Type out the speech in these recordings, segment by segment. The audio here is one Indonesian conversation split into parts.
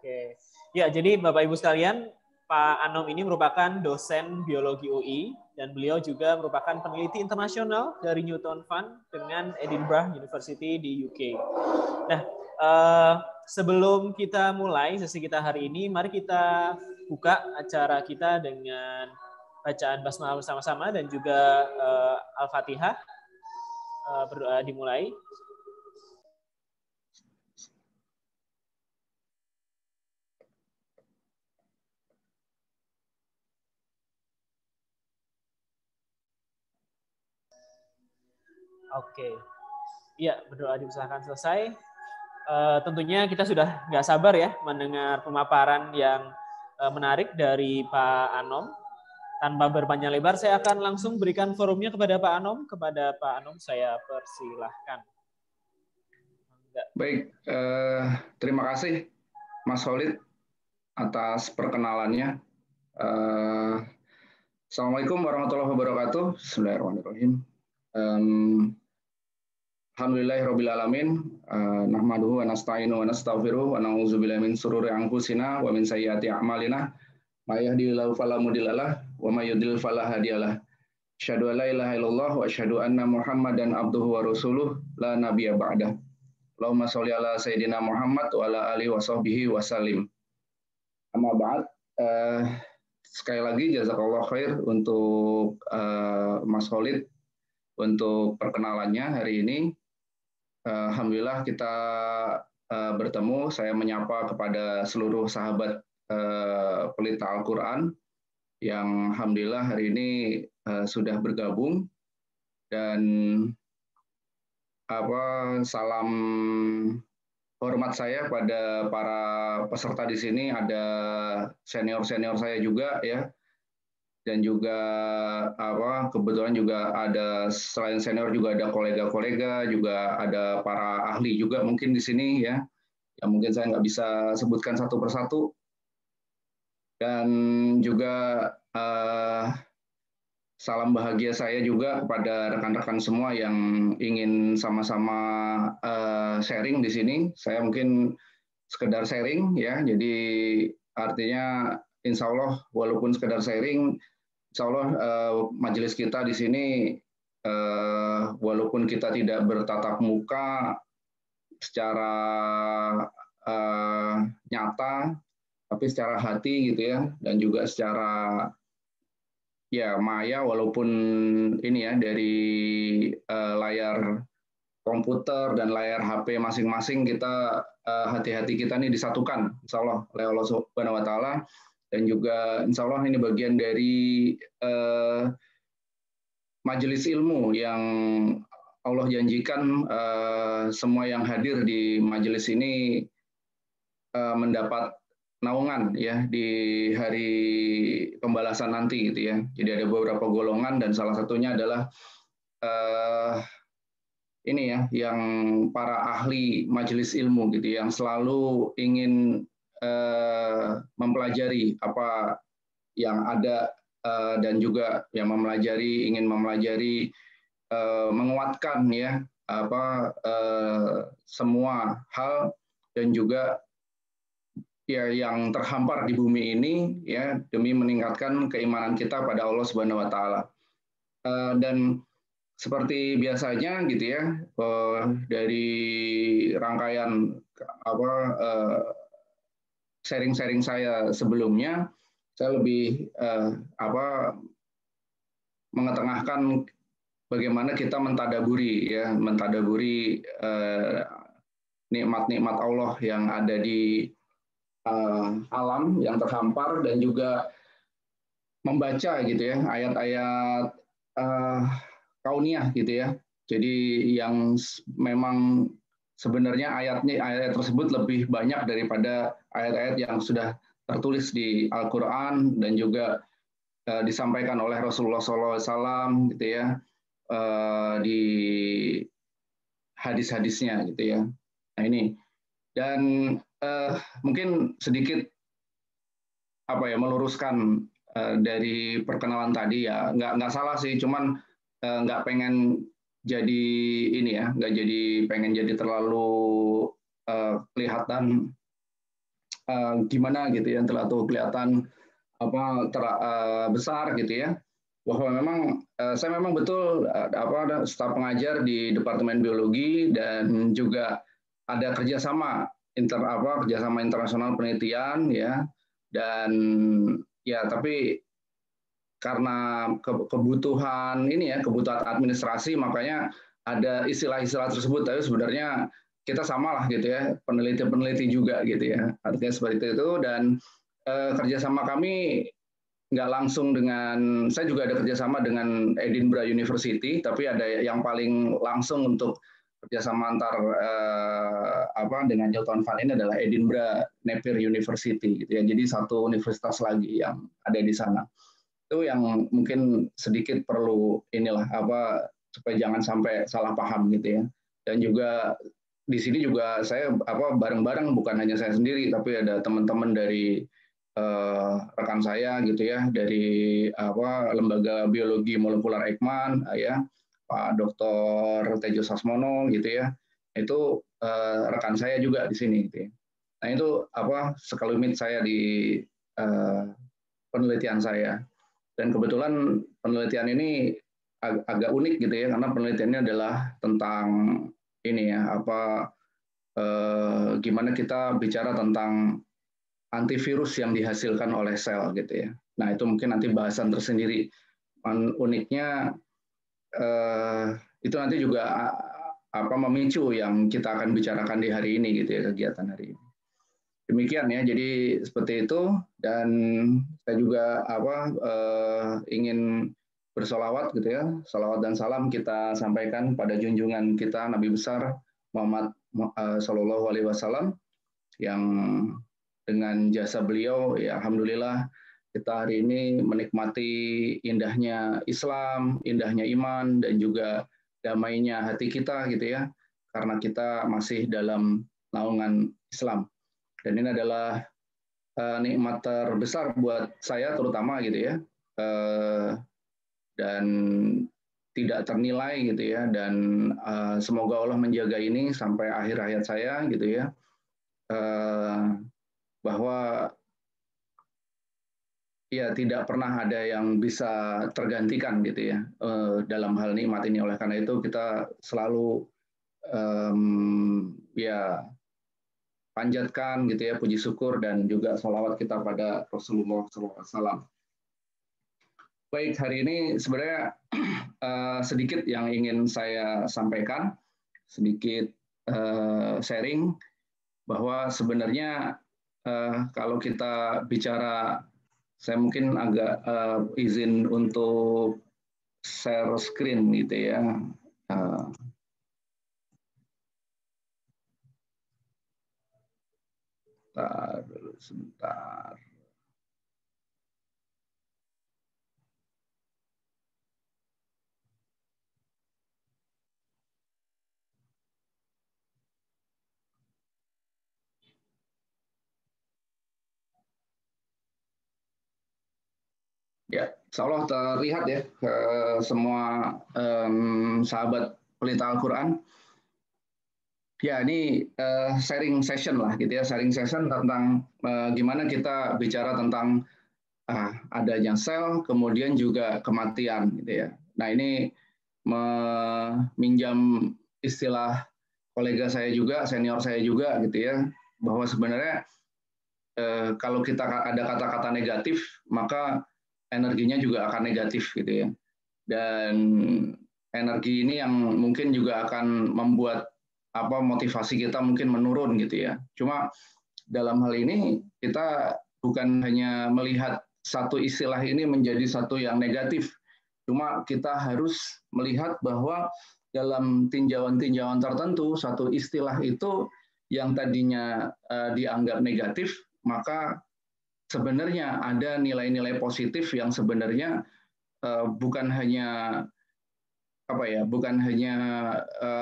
Oke. Ya, jadi Bapak Ibu sekalian, Pak Anom ini merupakan dosen biologi UI dan beliau juga merupakan peneliti internasional dari Newton Fund dengan Edinburgh University di UK. Nah, sebelum kita mulai sesi kita hari ini, mari kita buka acara kita dengan bacaan basmalah bersama-sama dan juga Al-Fatihah. Berdoa dimulai. Oke. Iya, berdoa diusahakan selesai. Tentunya kita sudah nggak sabar ya mendengar pemaparan yang menarik dari Pak Anom. Tanpa berpanjang lebar, saya akan langsung berikan forumnya kepada Pak Anom. Kepada Pak Anom, saya persilahkan. Baik, terima kasih Mas Khalid atas perkenalannya. Assalamualaikum warahmatullahi wabarakatuh. Bismillahirrahmanirrahim. Alhamdulillahirrabbilalamin. Nahmaduhu wa nasta'inu wa nastaghfiruh wa na'udzubillahi min syururi anfusina wa min sayyiati a'malina. May yahdihillahu fala mudhillalah wa may yudhlil fala hadiyalah. Asyhadu an la ilaha illallah wa asyhadu anna Muhammadan abduhu wa rasuluh la nabiyya ba'dah. Allahumma sholli ala sayyidina Muhammad wa ala alihi wa sahbihi wa sallim. Amma ba'd. Sekali lagi jazakallah khair untuk Mas Khalid untuk perkenalannya hari ini. Alhamdulillah kita bertemu. Saya menyapa kepada seluruh sahabat pelita Al-Quran yang alhamdulillah hari ini sudah bergabung, dan salam hormat saya pada para peserta di sini. Ada senior-senior saya juga ya, dan juga kebetulan juga ada selain senior juga ada kolega-kolega, juga ada para ahli juga mungkin di sini ya, yang mungkin saya nggak bisa sebutkan satu persatu. Dan juga salam bahagia saya juga kepada rekan-rekan semua yang ingin sama-sama sharing di sini. Saya mungkin sekedar sharing ya, jadi artinya insya Allah walaupun sekedar sharing, insya Allah majelis kita di sini walaupun kita tidak bertatap muka secara nyata, tapi secara hati gitu ya, dan juga secara maya, walaupun ini ya dari layar komputer dan layar HP masing-masing, kita hati-hati kita nih disatukan insya Allah oleh Allah Subhanahu wa Ta'ala. Dan juga insya Allah ini bagian dari majelis ilmu yang Allah janjikan semua yang hadir di majelis ini mendapat naungan ya di hari pembalasan nanti gitu ya. Jadi ada beberapa golongan, dan salah satunya adalah ini ya, yang para ahli majelis ilmu gitu, yang selalu ingin mempelajari apa yang ada, dan juga yang ingin mempelajari, menguatkan ya semua hal, dan juga ya yang terhampar di bumi ini ya, demi meningkatkan keimanan kita pada Allah Subhanahu wa Ta'ala. Dan seperti biasanya gitu ya, dari rangkaian sharing-sharing saya sebelumnya, saya lebih mengetengahkan bagaimana kita mentadaburi nikmat-nikmat Allah yang ada di alam yang terhampar, dan juga membaca gitu ya ayat-ayat kauniyah gitu ya. Jadi yang memang sebenarnya ayat tersebut lebih banyak daripada ayat-ayat yang sudah tertulis di Al-Quran dan juga disampaikan oleh Rasulullah SAW gitu ya, di hadis-hadisnya gitu ya. Nah ini, dan mungkin sedikit meluruskan dari perkenalan tadi ya, nggak salah sih, cuman nggak pengen jadi ini ya, nggak pengen jadi terlalu kelihatan gimana gitu ya, telah tuh kelihatan besar gitu ya, bahwa memang saya memang betul staf pengajar di Departemen Biologi dan juga ada kerjasama kerjasama internasional penelitian ya, dan ya tapi karena kebutuhan kebutuhan administrasi, makanya ada istilah-istilah tersebut. Tapi sebenarnya kita sama lah gitu ya, peneliti-peneliti juga gitu ya, artinya seperti itu. Dan kerjasama kami nggak langsung dengan, saya juga ada kerjasama dengan Edinburgh University, tapi ada yang paling langsung untuk kerjasama antar dengan Newton Fund ini adalah Edinburgh Napier University gitu ya. Jadi satu universitas lagi yang ada di sana. Itu yang mungkin sedikit perlu supaya jangan sampai salah paham gitu ya. Dan juga di sini juga saya bareng-bareng, bukan hanya saya sendiri, tapi ada teman-teman dari rekan saya gitu ya, dari Lembaga Biologi Molekular Eijkman ya, Pak Dr. Tejo Sasmono gitu ya. Itu rekan saya juga di sini gitu ya. Nah itu sekelumit saya di penelitian saya. Dan kebetulan penelitian ini agak unik gitu ya, karena penelitiannya adalah tentang gimana kita bicara tentang antivirus yang dihasilkan oleh sel gitu ya. Nah itu mungkin nanti bahasan tersendiri. Uniknya itu nanti juga memicu yang kita akan bicarakan di hari ini gitu ya, kegiatan hari ini. Demikian ya, jadi seperti itu. Dan saya juga ingin bersolawat gitu ya, salawat dan salam kita sampaikan pada junjungan kita Nabi besar Muhammad Shallallahu Alaihi Wasallam, yang dengan jasa beliau ya alhamdulillah kita hari ini menikmati indahnya Islam, indahnya iman, dan juga damainya hati kita gitu ya, karena kita masih dalam naungan Islam. Dan ini adalah nikmat terbesar buat saya terutama gitu ya, dan tidak ternilai gitu ya. Dan semoga Allah menjaga ini sampai akhir hayat saya gitu ya, bahwa ya tidak pernah ada yang bisa tergantikan gitu ya dalam hal nikmat ini. Oleh karena itu kita selalu ya panjatkan gitu ya puji syukur dan juga sholawat kita pada Rasulullah SAW. Baik, hari ini sebenarnya sedikit yang ingin saya sampaikan, sedikit sharing bahwa sebenarnya kalau kita bicara, saya mungkin agak izin untuk share screen gitu ya. Sebentar. Ya, insya Allah terlihat ya semua sahabat pelita Al-Quran. Ya, ini sharing session lah gitu ya, sharing session tentang gimana kita bicara tentang adanya sel, kemudian juga kematian gitu ya. Nah, ini meminjam istilah kolega saya juga, senior saya juga gitu ya, bahwa sebenarnya kalau kita ada kata-kata negatif, maka energinya juga akan negatif gitu ya. Dan energi ini yang mungkin juga akan membuat motivasi kita mungkin menurun gitu ya. Cuma dalam hal ini kita bukan hanya melihat satu istilah ini menjadi satu yang negatif. Cuma kita harus melihat bahwa dalam tinjauan-tinjauan tertentu satu istilah itu yang tadinya dianggap negatif, maka sebenarnya ada nilai-nilai positif yang sebenarnya bukan hanya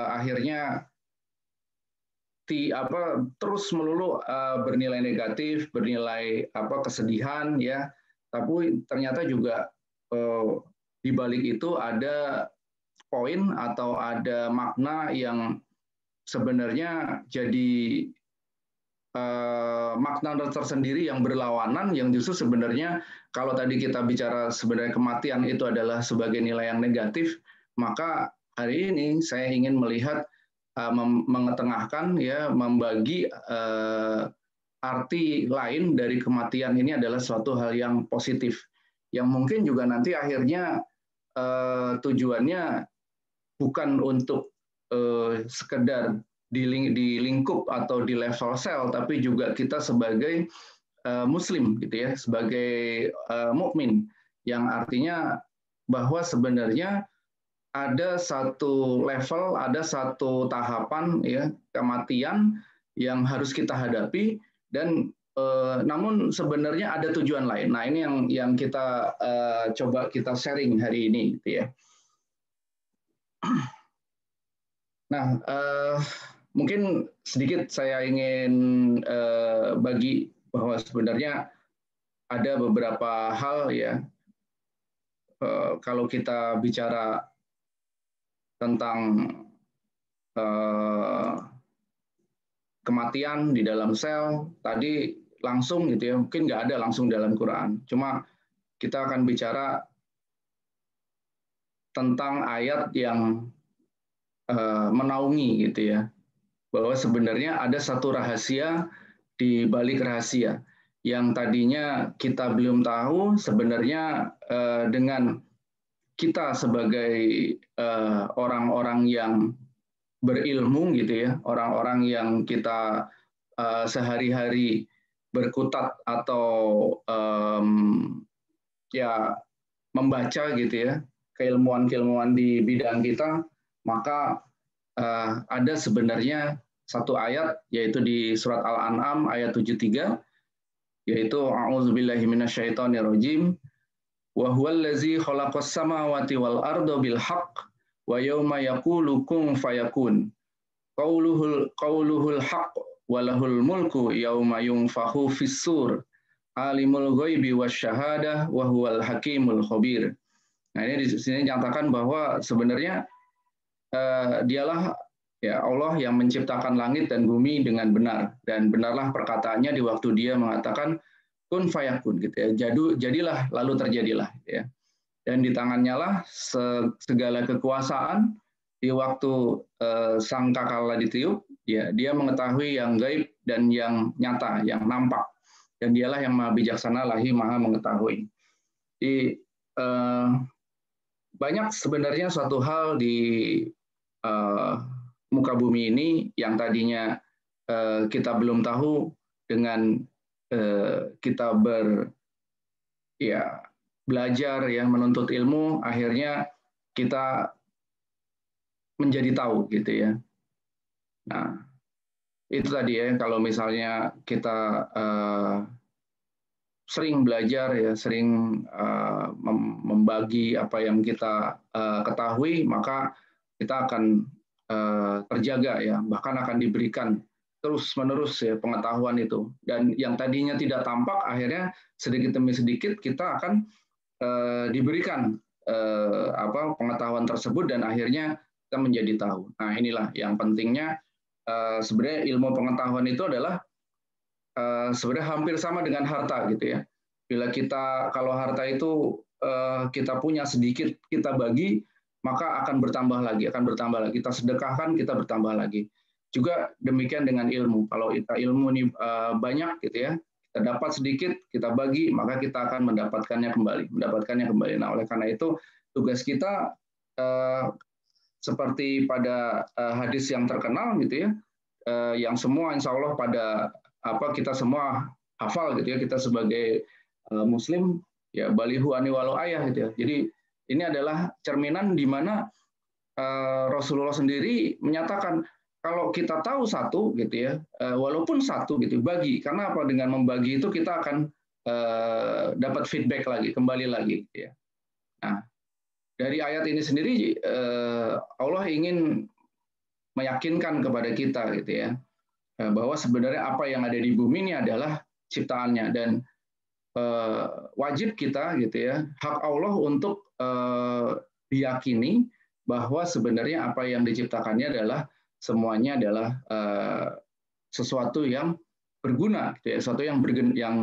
akhirnya terus melulu bernilai negatif, bernilai kesedihan ya, tapi ternyata juga di balik itu ada poin atau ada makna yang sebenarnya jadi makna tersendiri yang berlawanan, yang justru sebenarnya kalau tadi kita bicara sebenarnya kematian itu adalah sebagai nilai yang negatif, maka hari ini saya ingin melihat mengetengahkan ya, membagi arti lain dari kematian ini adalah suatu hal yang positif, yang mungkin juga nanti akhirnya tujuannya bukan untuk sekedar di lingkup atau di level sel, tapi juga kita sebagai Muslim gitu ya, sebagai mukmin, yang artinya bahwa sebenarnya ada satu level, ada satu tahapan ya kematian yang harus kita hadapi, dan namun sebenarnya ada tujuan lain. Nah ini yang kita coba kita sharing hari ini gitu ya. Nah mungkin sedikit saya ingin bagi bahwa sebenarnya ada beberapa hal ya, kalau kita bicara tentang kematian di dalam sel tadi langsung gitu ya, mungkin nggak ada langsung dalam Quran, cuma kita akan bicara tentang ayat yang menaungi gitu ya, bahwa sebenarnya ada satu rahasia di balik rahasia yang tadinya kita belum tahu. Sebenarnya dengan kita sebagai orang-orang yang berilmu gitu ya, orang-orang yang kita sehari-hari berkutat atau ya membaca gitu ya, keilmuan-keilmuan di bidang kita, maka ada sebenarnya satu ayat yaitu di surat Al-An'am ayat 73, yaitu a'udzubillahi minasyaitonirrajim wa huwallazi khalaqas samawati wal arda bil haqq wa yauma yaqulu kun fayakun qauluhul haqq wa lahul mulku yauma yunfakhu fis sur alimul ghaibi wasyahadah wa huwal hakimul khabir. Nah ini di sini nyatakan bahwa sebenarnya dialah ya Allah yang menciptakan langit dan bumi dengan benar, dan benarlah perkataannya di waktu dia mengatakan kun fayakun gitu ya, jadilah lalu terjadilah ya, dan di tangannya lah segala kekuasaan. Di waktu sangkakala ditiup ya, dia mengetahui yang gaib dan yang nyata, yang nampak, dan dialah yang maha bijaksana lagi maha mengetahui. Di banyak sebenarnya suatu hal di muka bumi ini yang tadinya kita belum tahu, dengan kita belajar ya, menuntut ilmu, akhirnya kita menjadi tahu gitu ya. Nah itu tadi ya, kalau misalnya kita sering belajar ya, sering membagi apa yang kita ketahui, maka kita akan terjaga ya, bahkan akan diberikan terus-menerus ya pengetahuan itu, dan yang tadinya tidak tampak akhirnya sedikit demi sedikit kita akan diberikan pengetahuan tersebut, dan akhirnya kita menjadi tahu. Nah inilah yang pentingnya, sebenarnya ilmu pengetahuan itu adalah sebenarnya hampir sama dengan harta gitu ya. Bila kita, kalau harta itu kita punya sedikit, kita bagi, maka akan bertambah lagi. Kita sedekahkan, kita bertambah lagi. Juga demikian dengan ilmu. Kalau kita ilmu ini banyak gitu ya, kita dapat sedikit, kita bagi, maka kita akan mendapatkannya kembali. Nah, oleh karena itu tugas kita seperti pada hadis yang terkenal gitu ya, yang semua insya Allah pada kita semua hafal gitu ya, kita sebagai Muslim ya, balihu ani walau ayah gitu ya. Jadi ini adalah cerminan di mana Rasulullah sendiri menyatakan kalau kita tahu satu gitu ya, walaupun satu gitu, bagi, karena apa, dengan membagi itu kita akan dapat feedback lagi, kembali lagi gitu ya. Nah dari ayat ini sendiri Allah ingin meyakinkan kepada kita gitu ya, bahwa sebenarnya apa yang ada di bumi ini adalah ciptaannya, dan wajib kita gitu ya, hak Allah untuk diyakini bahwa sebenarnya apa yang diciptakannya adalah semuanya adalah sesuatu yang berguna, gitu ya, sesuatu yang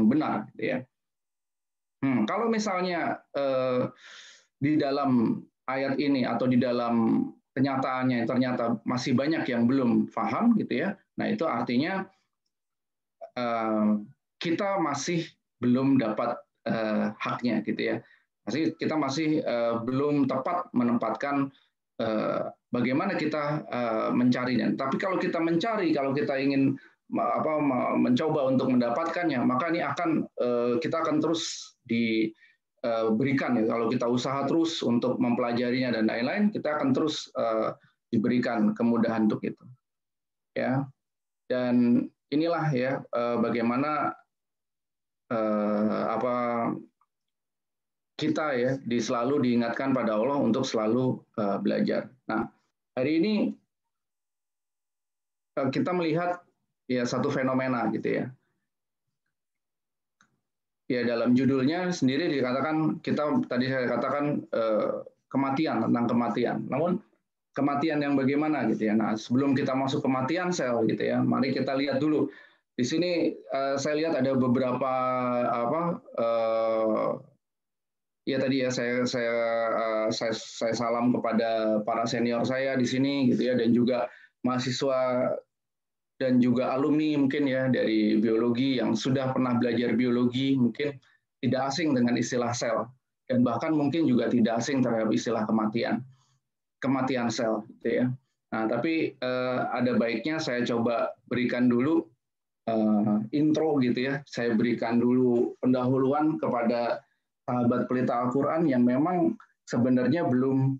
benar, gitu ya. Kalau misalnya di dalam ayat ini atau di dalam kenyataannya ternyata masih banyak yang belum paham, gitu ya. Nah, itu artinya kita masih belum dapat haknya, gitu ya. Kita masih belum tepat menempatkan bagaimana kita mencarinya. Tapi kalau kita mencari, kalau kita ingin mencoba untuk mendapatkannya, maka ini kita akan terus diberikan ya. Kalau kita usaha terus untuk mempelajarinya dan lain-lain, kita akan terus diberikan kemudahan untuk itu. Ya. Dan inilah ya bagaimana kita ya selalu diingatkan pada Allah untuk selalu belajar. Nah, hari ini kita melihat ya satu fenomena, gitu ya. Ya, dalam judulnya sendiri dikatakan, tadi saya katakan kematian, tentang kematian. Namun kematian yang bagaimana, gitu ya. Nah, sebelum kita masuk kematian sel, gitu ya, mari kita lihat dulu. Di sini saya lihat ada beberapa ya tadi ya saya salam kepada para senior saya di sini, gitu ya, dan juga mahasiswa dan juga alumni mungkin ya dari biologi yang sudah pernah belajar biologi, mungkin tidak asing dengan istilah sel, dan bahkan mungkin juga tidak asing terhadap istilah kematian sel, gitu ya. Nah, tapi ada baiknya saya coba berikan dulu intro, gitu ya. Saya berikan dulu pendahuluan kepada sahabat pelita Al-Quran yang memang sebenarnya belum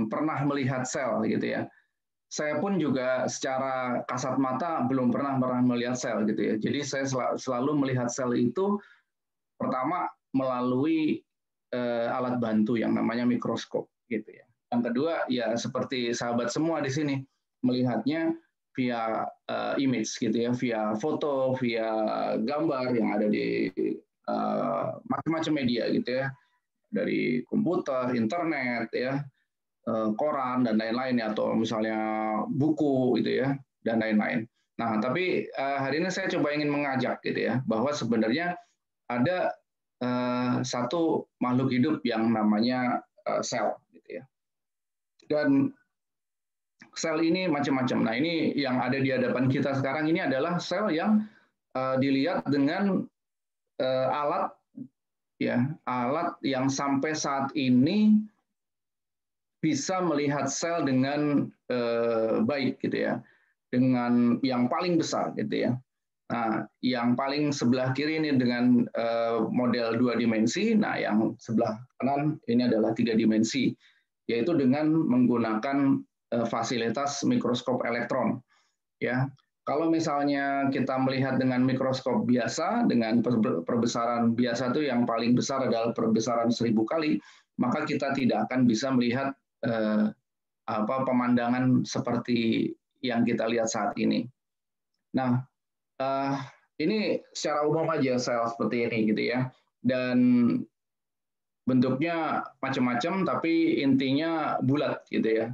pernah melihat sel, gitu ya. Saya pun juga secara kasat mata belum pernah melihat sel, gitu ya. Jadi saya selalu melihat sel itu pertama melalui alat bantu yang namanya mikroskop, gitu ya. Yang kedua ya seperti sahabat semua di sini melihatnya via image, gitu ya, via foto, via gambar yang ada di macam-macam media, gitu ya, dari komputer, internet, ya, koran dan lain-lain, atau misalnya buku, gitu ya, dan lain-lain. Nah, tapi hari ini saya coba ingin mengajak, gitu ya, bahwa sebenarnya ada satu makhluk hidup yang namanya sel, gitu ya. Dan sel ini macam-macam. Nah, ini yang ada di hadapan kita sekarang ini adalah sel yang dilihat dengan alat yang sampai saat ini bisa melihat sel dengan baik, gitu ya, dengan yang paling besar, gitu ya. Nah, yang paling sebelah kiri ini dengan model 2 dimensi, nah yang sebelah kanan ini adalah 3 dimensi, yaitu dengan menggunakan fasilitas mikroskop elektron. Ya, kalau misalnya kita melihat dengan mikroskop biasa, dengan perbesaran biasa itu yang paling besar adalah perbesaran 1000 kali, maka kita tidak akan bisa melihat pemandangan seperti yang kita lihat saat ini. Nah, ini secara umum aja sel seperti ini, gitu ya, dan bentuknya macam-macam, tapi intinya bulat, gitu ya,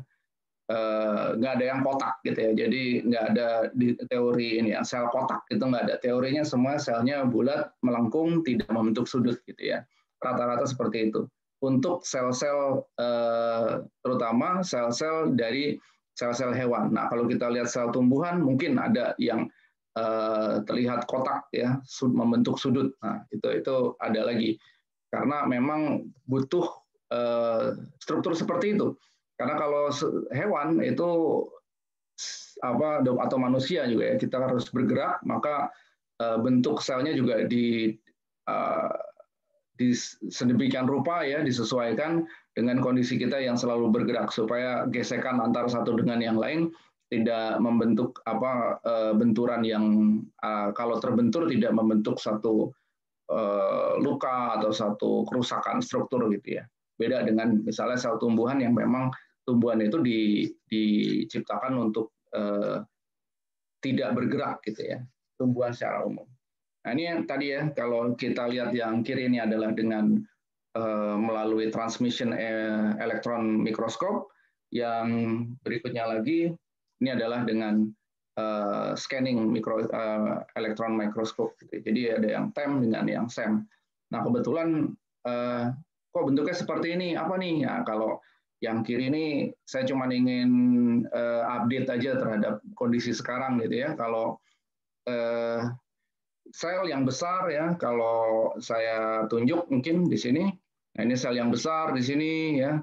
nggak ada yang kotak, gitu ya. Jadi nggak ada di teori ini ya sel kotak, itu nggak ada. Teorinya semua selnya bulat, melengkung, tidak membentuk sudut, gitu ya. Rata-rata seperti itu. Untuk sel-sel terutama sel-sel dari sel-sel hewan. Nah, kalau kita lihat sel tumbuhan mungkin ada yang terlihat kotak, ya, membentuk sudut. Nah, itu ada lagi karena memang butuh struktur seperti itu. Karena kalau hewan itu atau manusia juga ya, kita harus bergerak, maka bentuk selnya juga sedemikian rupa ya, disesuaikan dengan kondisi kita yang selalu bergerak supaya gesekan antara satu dengan yang lain tidak membentuk benturan yang kalau terbentur tidak membentuk satu luka atau satu kerusakan struktur, gitu ya. Beda dengan misalnya sel tumbuhan yang memang tumbuhan itu diciptakan untuk tidak bergerak, gitu ya, tumbuhan secara umum. Nah, ini yang tadi ya, kalau kita lihat yang kiri ini adalah dengan melalui transmission elektron mikroskop, yang berikutnya lagi ini adalah dengan scanning electron microscope. Gitu. Jadi ada yang TEM dengan yang SEM. Nah kebetulan kok bentuknya seperti ini, apa nih? Ya, kalau yang kiri ini saya cuma ingin update aja terhadap kondisi sekarang gitu ya. Kalau sel yang besar ya, kalau saya tunjuk mungkin di sini. Nah ini sel yang besar di sini ya.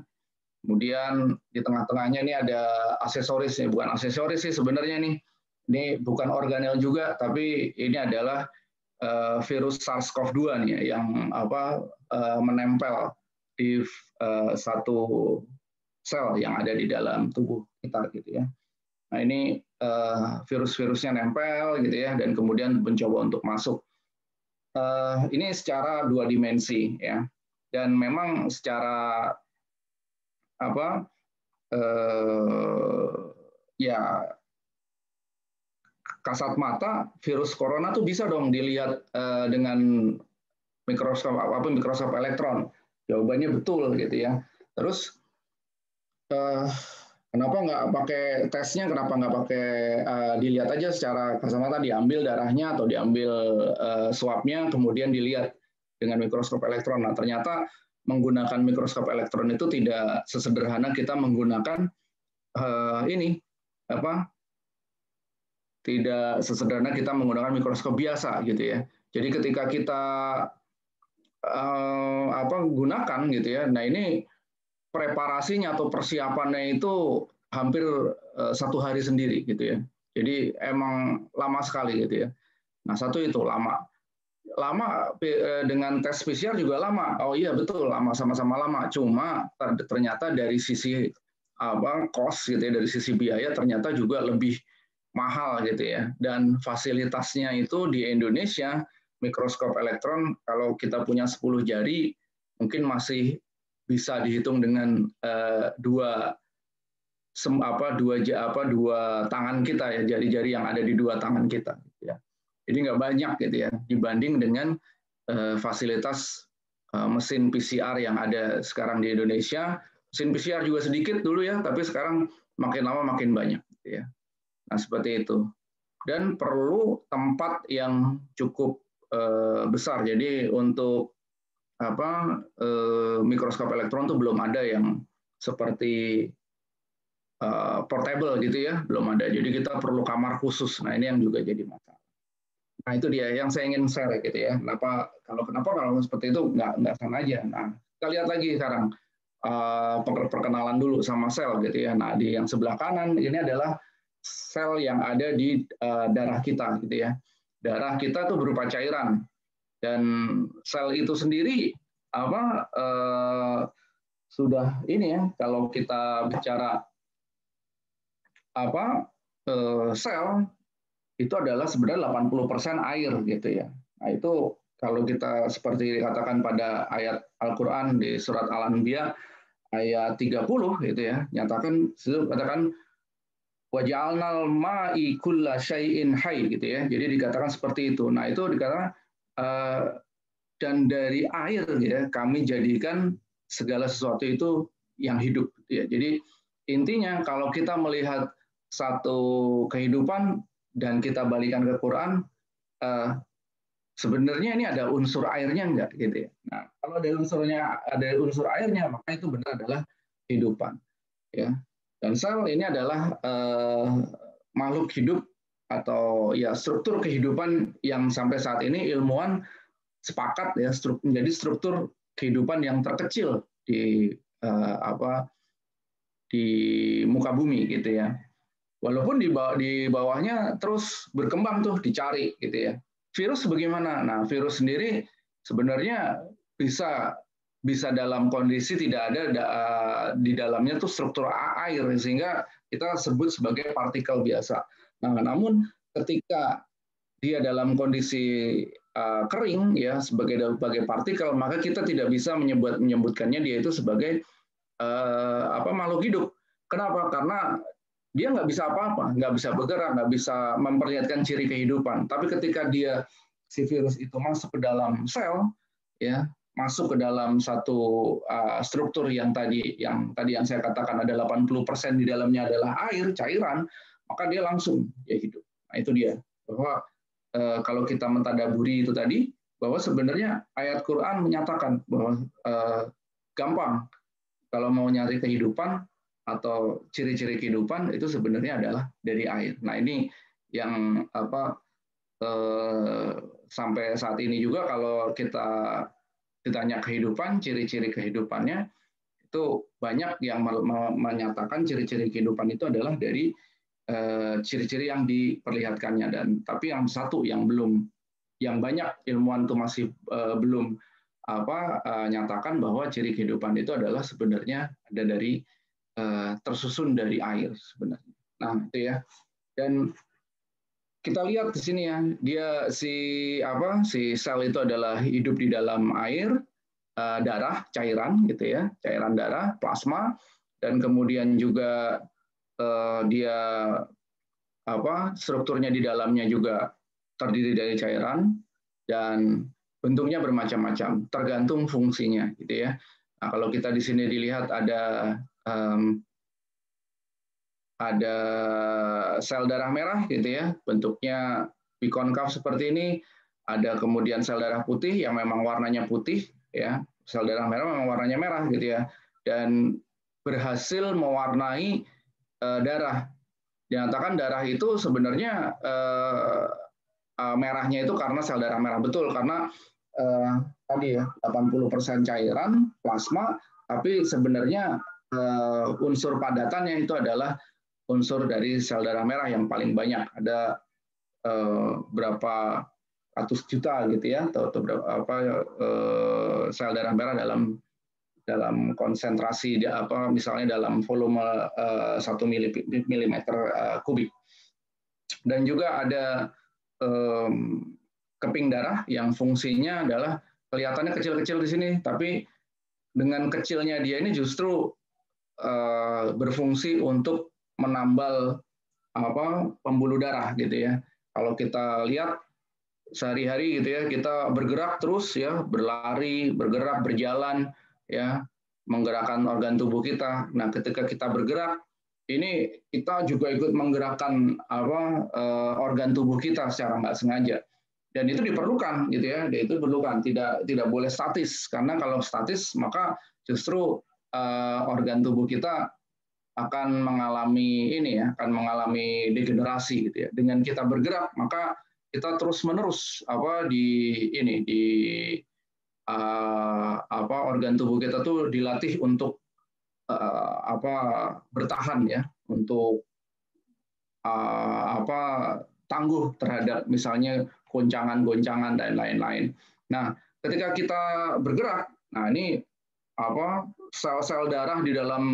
Kemudian di tengah-tengahnya ini ada aksesoris, bukan aksesoris sih sebenarnya nih. Ini bukan organel juga, tapi ini adalah virus SARS-CoV-2 nih yang menempel di satu sel yang ada di dalam tubuh kita gitu ya. Nah ini virus-virusnya nempel gitu ya, dan kemudian mencoba untuk masuk. Ini secara 2 dimensi ya, dan memang secara ya kasat mata virus corona tuh bisa dong dilihat dengan mikroskop elektron. Jawabannya betul gitu ya. Terus kenapa nggak pakai tesnya? Kenapa nggak pakai dilihat aja secara kasat mata, diambil darahnya atau diambil swabnya kemudian dilihat dengan mikroskop elektron. Nah ternyata menggunakan mikroskop elektron itu tidak sesederhana kita menggunakan tidak sesederhana kita menggunakan mikroskop biasa gitu ya. Jadi ketika kita gunakan gitu ya, nah ini preparasinya atau persiapannya itu hampir 1 hari sendiri gitu ya. Jadi emang lama sekali gitu ya. Nah satu itu lama dengan tes PCR juga lama. Oh iya betul, lama, sama-sama lama. Cuma ternyata dari sisi cost gitu ya, dari sisi biaya ternyata juga lebih mahal gitu ya. Dan fasilitasnya itu di Indonesia mikroskop elektron kalau kita punya 10 jari mungkin masih bisa dihitung dengan dua tangan kita ya, jari-jari yang ada di 2 tangan kita gitu ya. Jadi nggak banyak gitu ya dibanding dengan fasilitas mesin PCR yang ada sekarang di Indonesia. Mesin PCR juga sedikit dulu ya, tapi sekarang makin lama makin banyak gitu ya. Nah, seperti itu. Dan perlu tempat yang cukup besar. Jadi untuk mikroskop elektron itu belum ada yang seperti portable gitu ya, belum ada. Jadi kita perlu kamar khusus. Nah, ini yang juga jadi masalah. Nah, itu dia yang saya ingin share gitu ya. Kenapa kalau seperti itu nggak sama aja. Nah, kita lihat lagi sekarang perkenalan dulu sama sel gitu ya. Nah, di yang sebelah kanan ini adalah sel yang ada di darah kita gitu ya. Darah kita tuh berupa cairan, dan sel itu sendiri sudah ini ya, kalau kita bicara sel itu adalah sebenarnya 80% air gitu ya. Nah, itu kalau kita seperti dikatakan pada ayat Al-Qur'an di surat Al-Anbiya ayat 30 gitu ya, nyatakan katakan waja'alnal ma'i kulla syai'in hayy gitu ya. Jadi dikatakan seperti itu. Nah, itu dikatakan dan dari air ya kami jadikan segala sesuatu itu yang hidup gitu ya. Jadi intinya kalau kita melihat satu kehidupan dan kita balikan ke Quran, sebenarnya ini ada unsur airnya enggak gitu ya. Nah, kalau ada unsur airnya, maka itu benar adalah kehidupan ya. Dan sel ini adalah makhluk hidup atau ya struktur kehidupan yang sampai saat ini ilmuwan sepakat ya menjadi struktur kehidupan yang terkecil di di muka bumi gitu ya. Walaupun di bawahnya terus berkembang tuh dicari gitu ya. Virus bagaimana? Nah, virus sendiri sebenarnya bisa dalam kondisi tidak ada di dalamnya tuh struktur air sehingga kita sebut sebagai partikel biasa. Nah, namun ketika dia dalam kondisi kering ya sebagai partikel, maka kita tidak bisa menyebutkannya dia itu sebagai makhluk hidup. Kenapa? Karena dia nggak bisa apa-apa, nggak bisa bergerak, nggak bisa memperlihatkan ciri kehidupan. Tapi ketika si virus itu masuk ke dalam sel, ya masuk ke dalam satu struktur yang tadi yang saya katakan ada 80% di dalamnya adalah air, cairan, maka dia langsung dia hidup. Nah itu dia bahwa kalau kita mentadaburi itu tadi, bahwa sebenarnya ayat Quran menyatakan bahwa gampang kalau mau nyari kehidupan atau ciri-ciri kehidupan itu sebenarnya adalah dari air. Nah ini yang sampai saat ini juga kalau kita ditanya kehidupan, ciri-ciri kehidupannya itu banyak yang menyatakan ciri-ciri kehidupan itu adalah dari ciri-ciri yang diperlihatkannya, dan tapi yang satu yang belum, yang banyak ilmuwan itu masih belum nyatakan bahwa ciri kehidupan itu adalah sebenarnya ada dari tersusun dari air sebenarnya. Nah itu ya, dan kita lihat di sini ya, dia si sel itu adalah hidup di dalam air, darah, cairan gitu ya, cairan darah, plasma, dan kemudian juga dia strukturnya di dalamnya juga terdiri dari cairan dan bentuknya bermacam-macam tergantung fungsinya gitu ya. Nah, kalau kita di sini dilihat ada sel darah merah gitu ya, bentuknya bikonkav seperti ini. Ada kemudian sel darah putih yang memang warnanya putih ya, sel darah merah memang warnanya merah gitu ya, dan berhasil mewarnai darah. Dinyatakan darah itu sebenarnya merahnya itu karena sel darah merah, betul, karena tadi ya 80% cairan plasma, tapi sebenarnya unsur padatannya itu adalah unsur dari sel darah merah yang paling banyak, ada berapa ratus juta gitu ya, atau berapa sel darah merah dalam konsentrasi misalnya dalam volume 1 milimeter kubik. Dan juga ada keping darah yang fungsinya adalah kelihatannya kecil-kecil di sini, tapi dengan kecilnya dia ini justru berfungsi untuk menambal pembuluh darah gitu ya. Kalau kita lihat sehari-hari gitu ya, kita bergerak terus ya, berlari, bergerak, berjalan ya, menggerakkan organ tubuh kita. Nah, ketika kita bergerak, ini kita juga ikut menggerakkan organ tubuh kita secara nggak sengaja. Dan itu diperlukan gitu ya, itu diperlukan, tidak boleh statis, karena kalau statis maka justru organ tubuh kita akan mengalami degenerasi gitu ya. Dengan kita bergerak maka kita terus-menerus organ tubuh kita tuh dilatih untuk bertahan ya, untuk tangguh terhadap misalnya goncangan-goncangan dan lain-lain. Nah, ketika kita bergerak, nah ini sel-sel darah di dalam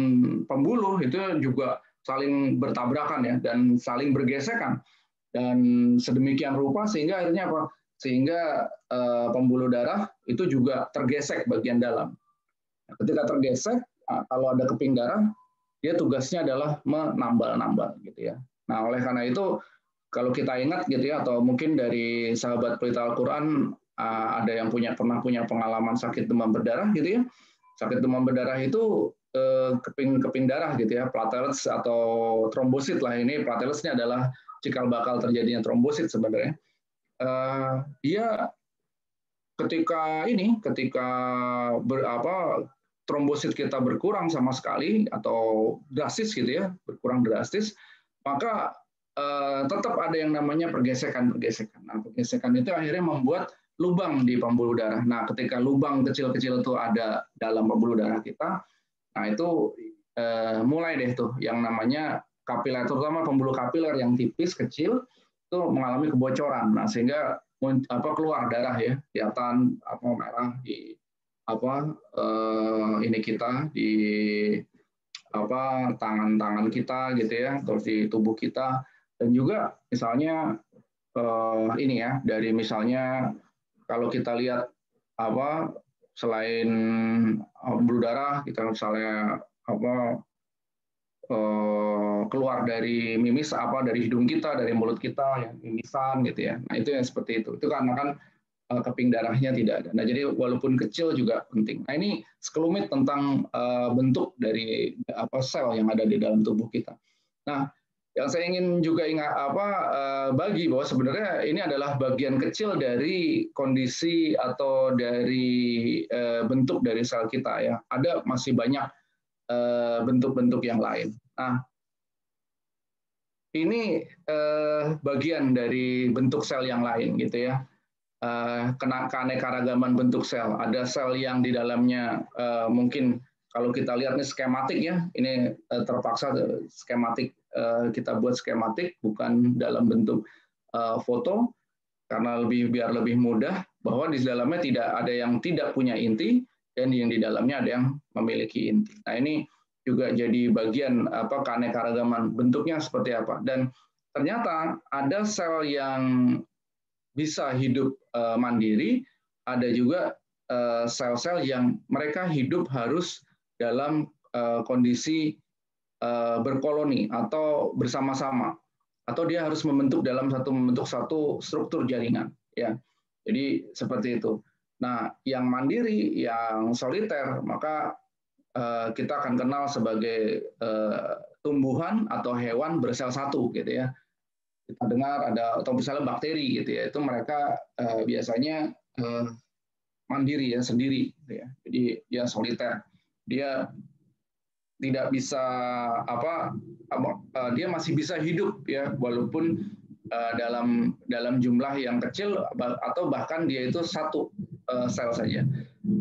pembuluh itu juga saling bertabrakan ya, dan saling bergesekan, dan sedemikian rupa sehingga akhirnya sehingga pembuluh darah itu juga tergesek bagian dalam. Nah, ketika tergesek, kalau ada keping darah, dia tugasnya adalah menambal-nambal gitu ya. Nah, oleh karena itu kalau kita ingat gitu ya, atau mungkin dari sahabat pelita Al-Quran ada yang pernah punya pengalaman sakit demam berdarah gitu ya. Sakit demam berdarah itu keping darah gitu ya, platelets atau trombosit lah, ini plateletsnya adalah cikal bakal terjadinya trombosit sebenarnya. Dia ketika trombosit kita berkurang sama sekali atau drastis gitu ya, berkurang drastis, maka tetap ada yang namanya pergesekan. Nah, pergesekan itu akhirnya membuat lubang di pembuluh darah. Nah, ketika lubang kecil-kecil itu ada dalam pembuluh darah kita, nah itu mulai deh tuh yang namanya kapiler, terutama pembuluh kapiler yang tipis kecil itu mengalami kebocoran. Nah, sehingga keluar darah ya, kelihatan merah di ini kita di tangan-tangan kita gitu ya, atau di tubuh kita. Dan juga misalnya ini ya, dari misalnya kalau kita lihat selain pembuluh darah, kita misalnya keluar dari mimis dari hidung kita, dari mulut kita, ya, mimisan gitu ya. Nah, itu yang seperti itu. Itu karena kan keping darahnya tidak ada. Nah, jadi walaupun kecil juga penting. Nah, ini sekelumit tentang bentuk dari sel yang ada di dalam tubuh kita. Nah, Yang saya ingin juga bagi bahwa sebenarnya ini adalah bagian kecil dari kondisi atau dari bentuk dari sel kita ya. Ada masih banyak bentuk-bentuk yang lain. Nah, ini bagian dari bentuk sel yang lain gitu ya. Keanekaragaman bentuk sel. Ada sel yang di dalamnya mungkin kalau kita lihat ini skematik ya. Ini terpaksa skematik. Kita buat skematik bukan dalam bentuk foto karena biar lebih mudah bahwa di dalamnya tidak ada yang tidak punya inti dan yang di dalamnya ada yang memiliki inti. Nah ini juga jadi bagian keanekaragaman bentuknya seperti apa. Dan ternyata ada sel yang bisa hidup mandiri, ada juga sel-sel yang mereka hidup harus dalam kondisi berkoloni atau bersama-sama, atau dia harus membentuk satu struktur jaringan ya. Jadi seperti itu. Nah, yang mandiri, yang soliter, maka kita akan kenal sebagai tumbuhan atau hewan bersel satu gitu ya. Kita dengar ada atau misalnya bakteri gitu ya, itu mereka biasanya mandiri ya, sendiri gitu ya. Jadi dia soliter. Dia tidak bisa dia masih bisa hidup ya walaupun dalam jumlah yang kecil atau bahkan dia itu satu sel saja.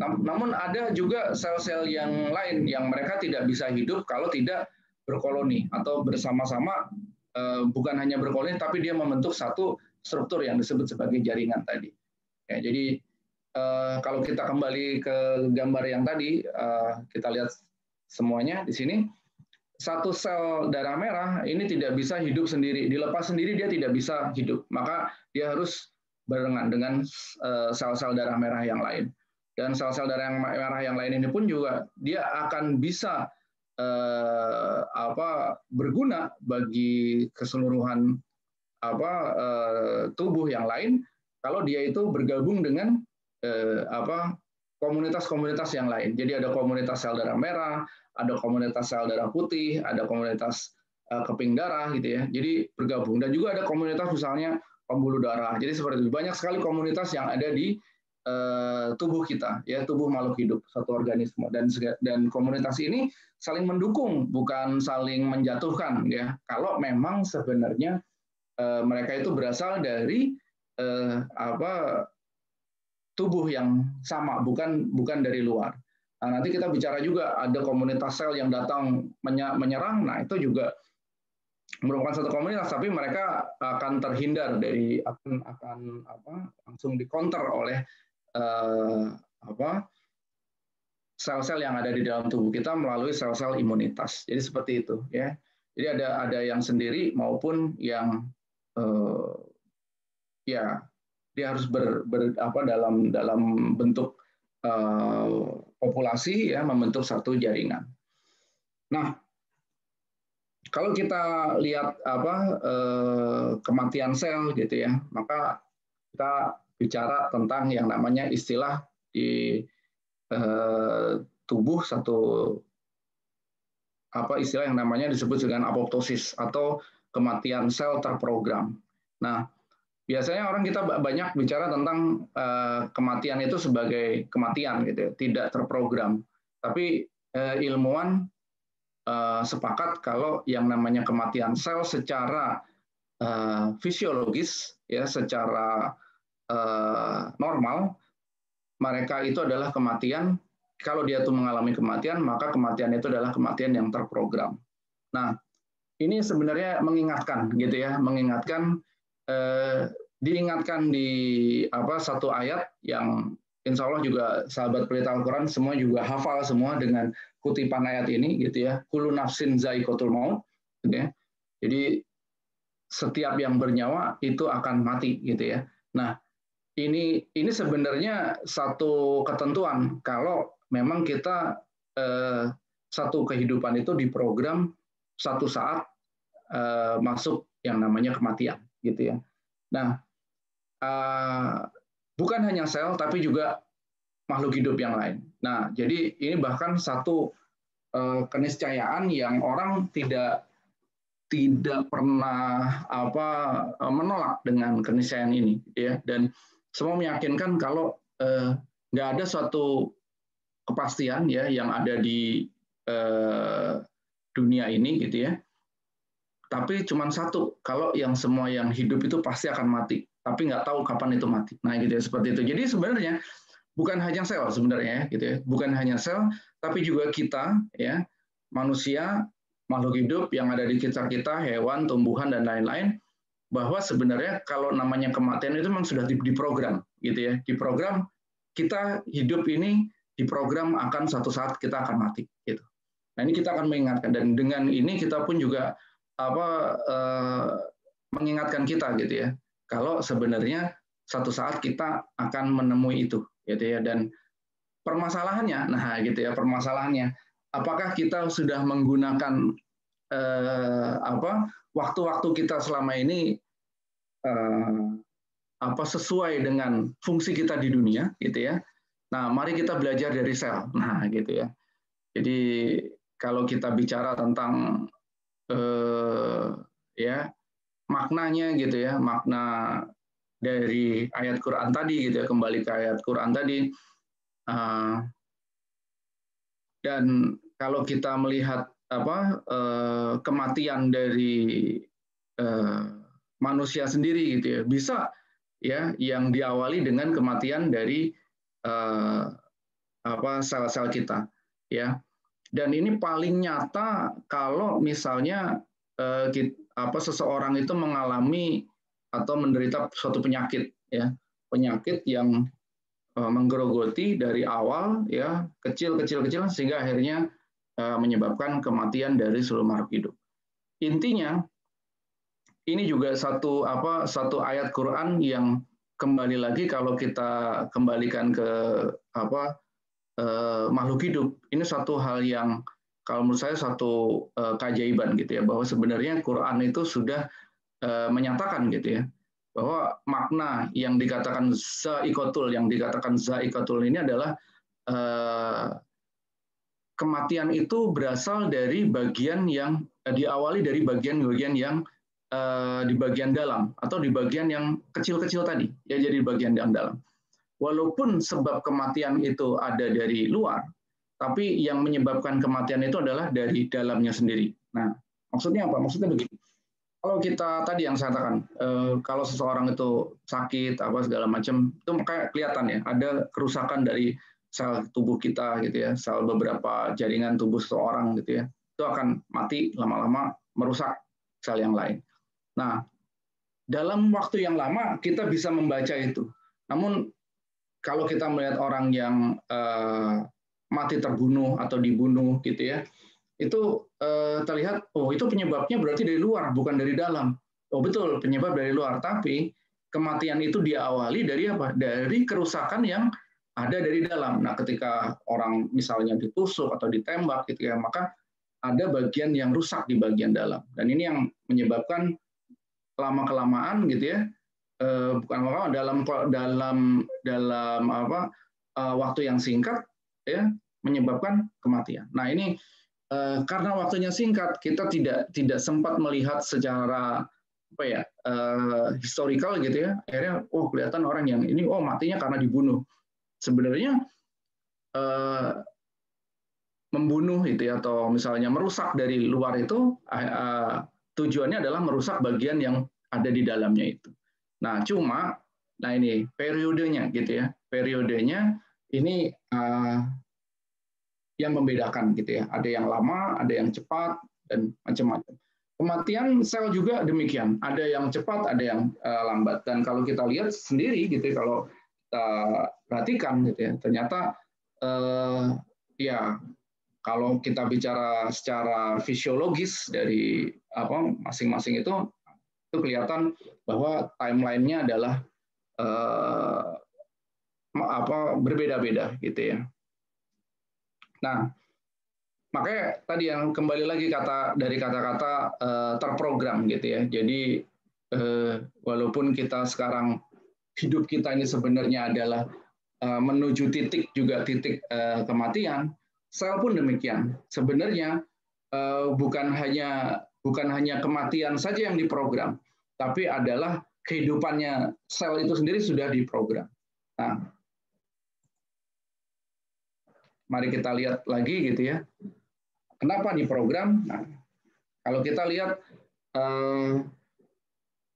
Namun ada juga sel-sel yang lain yang mereka tidak bisa hidup kalau tidak berkoloni atau bersama-sama, bukan hanya berkoloni tapi dia membentuk satu struktur yang disebut sebagai jaringan tadi. Ya, jadi kalau kita kembali ke gambar yang tadi, kita lihat semuanya di sini, satu sel darah merah ini tidak bisa hidup sendiri, dilepas sendiri dia tidak bisa hidup, maka dia harus barengan dengan sel-sel darah merah yang lain. Dan sel-sel darah merah yang lain ini pun juga dia akan bisa berguna bagi keseluruhan tubuh yang lain kalau dia itu bergabung dengan komunitas-komunitas yang lain. Jadi ada komunitas sel darah merah, ada komunitas sel darah putih, ada komunitas keping darah gitu ya. Jadi bergabung, dan juga ada komunitas misalnya pembuluh darah. Jadi seperti itu, banyak sekali komunitas yang ada di tubuh kita ya, tubuh makhluk hidup, satu organisme, dan komunitas ini saling mendukung, bukan saling menjatuhkan ya. Kalau memang sebenarnya mereka itu berasal dari tubuh yang sama, bukan dari luar. Nah, nanti kita bicara juga ada komunitas sel yang datang menyerang. Nah, itu juga merupakan satu komunitas, tapi mereka akan terhindar dari akan langsung dikonter oleh sel-sel yang ada di dalam tubuh kita melalui sel-sel imunitas. Jadi seperti itu ya. Jadi ada yang sendiri maupun yang ya dia harus dalam bentuk populasi ya, membentuk satu jaringan. Nah, kalau kita lihat kematian sel gitu ya, maka kita bicara tentang yang namanya istilah di tubuh istilah yang namanya disebut dengan apoptosis atau kematian sel terprogram. Nah, biasanya orang kita banyak bicara tentang kematian itu sebagai kematian gitu ya, tidak terprogram. Tapi ilmuwan sepakat kalau yang namanya kematian sel secara fisiologis ya, secara normal, mereka itu adalah kematian. Kalau dia itu mengalami kematian, maka kematian itu adalah kematian yang terprogram. Nah, ini sebenarnya mengingatkan gitu ya, diingatkan di satu ayat yang insya Allah juga sahabat pelita Al-Quran semua juga hafal semua dengan kutipan ayat ini gitu ya, kullu nafsin za'iqatul maut gitu ya. Jadi setiap yang bernyawa itu akan mati gitu ya. Nah, ini sebenarnya satu ketentuan kalau memang kita satu kehidupan itu diprogram satu saat masuk yang namanya kematian gitu ya. Nah, bukan hanya sel tapi juga makhluk hidup yang lain. Nah, jadi ini bahkan satu keniscayaan yang orang tidak tidak pernah menolak dengan keniscayaan ini, ya. Dan semua meyakinkan kalau nggak ada suatu kepastian ya yang ada di dunia ini, gitu ya. Tapi cuma satu, kalau yang semua yang hidup itu pasti akan mati, tapi nggak tahu kapan itu mati. Nah, gitu ya, seperti itu. Jadi sebenarnya bukan hanya sel sebenarnya, gitu ya. Bukan hanya sel, tapi juga kita, ya, manusia, makhluk hidup yang ada di sekitar kita, hewan, tumbuhan dan lain-lain, bahwa sebenarnya kalau namanya kematian itu memang sudah diprogram, gitu ya. Diprogram kita hidup ini diprogram akan suatu saat kita akan mati, gitu. Nah, ini kita akan mengingatkan, dan dengan ini kita pun juga mengingatkan kita, gitu ya, kalau sebenarnya satu saat kita akan menemui itu, gitu ya. Dan permasalahannya, nah gitu ya, permasalahannya, apakah kita sudah menggunakan waktu-waktu kita selama ini sesuai dengan fungsi kita di dunia, gitu ya. Nah, mari kita belajar dari sel. Nah, gitu ya. Jadi kalau kita bicara tentang ya maknanya, gitu ya, makna dari ayat Quran tadi, gitu ya, kembali ke ayat Quran tadi. Dan kalau kita melihat kematian dari manusia sendiri, gitu ya, bisa ya yang diawali dengan kematian dari sel-sel kita, ya. Dan ini paling nyata kalau misalnya seseorang itu mengalami atau menderita suatu penyakit, ya, penyakit yang menggerogoti dari awal, ya, kecil sehingga akhirnya menyebabkan kematian dari seluruh makhluk hidup. Intinya ini juga satu ayat Quran yang kembali lagi kalau kita kembalikan ke makhluk hidup, ini satu hal yang kalau menurut saya satu keajaiban, gitu ya, bahwa sebenarnya Quran itu sudah menyatakan, gitu ya, bahwa makna yang dikatakan za'iqatul ini adalah kematian itu berasal dari bagian yang diawali dari bagian-bagian yang di bagian dalam atau di bagian yang kecil-kecil tadi, ya, jadi bagian yang dalam. Walaupun sebab kematian itu ada dari luar, tapi yang menyebabkan kematian itu adalah dari dalamnya sendiri. Nah, maksudnya apa? Maksudnya begini. Kalau kita tadi yang saya katakan, kalau seseorang itu sakit segala macam, itu makanya kelihatan ya, ada kerusakan dari sel tubuh kita, gitu ya, sel beberapa jaringan tubuh seseorang, gitu ya, itu akan mati lama-lama, merusak sel yang lain. Nah, dalam waktu yang lama kita bisa membaca itu. Namun kalau kita melihat orang yang mati terbunuh atau dibunuh, gitu ya, itu terlihat, oh, itu penyebabnya berarti dari luar, bukan dari dalam. Oh, betul, penyebab dari luar, tapi kematian itu diawali dari apa? Dari kerusakan yang ada dari dalam. Nah, ketika orang misalnya ditusuk atau ditembak, gitu ya, maka ada bagian yang rusak di bagian dalam. Dan ini yang menyebabkan lama-kelamaan, gitu ya, bukan dalam waktu yang singkat, ya, menyebabkan kematian. Nah, ini karena waktunya singkat, kita tidak sempat melihat secara historical, gitu ya. Akhirnya, oh, kelihatan orang yang ini, oh, matinya karena dibunuh. Sebenarnya membunuh itu ya, atau misalnya merusak dari luar itu tujuannya adalah merusak bagian yang ada di dalamnya itu. Nah, cuma, nah ini periodenya, gitu ya, periodenya ini yang membedakan, gitu ya. Ada yang lama, ada yang cepat, dan macam-macam. Kematian sel juga demikian, ada yang cepat, ada yang lambat. Dan kalau kita lihat sendiri, gitu ya, kalau kita perhatikan, gitu ya, ternyata ya kalau kita bicara secara fisiologis dari masing-masing itu kelihatan bahwa timeline-nya adalah berbeda-beda, gitu ya. Nah, makanya tadi yang kembali lagi dari kata-kata terprogram, gitu ya. Jadi walaupun kita sekarang hidup kita ini sebenarnya adalah menuju titik kematian, sel pun demikian. Sebenarnya bukan hanya bukan hanya kematian saja yang diprogram, tapi adalah kehidupannya sel itu sendiri sudah diprogram. Nah, mari kita lihat lagi gitu ya. Kenapa diprogram? Nah, kalau kita lihat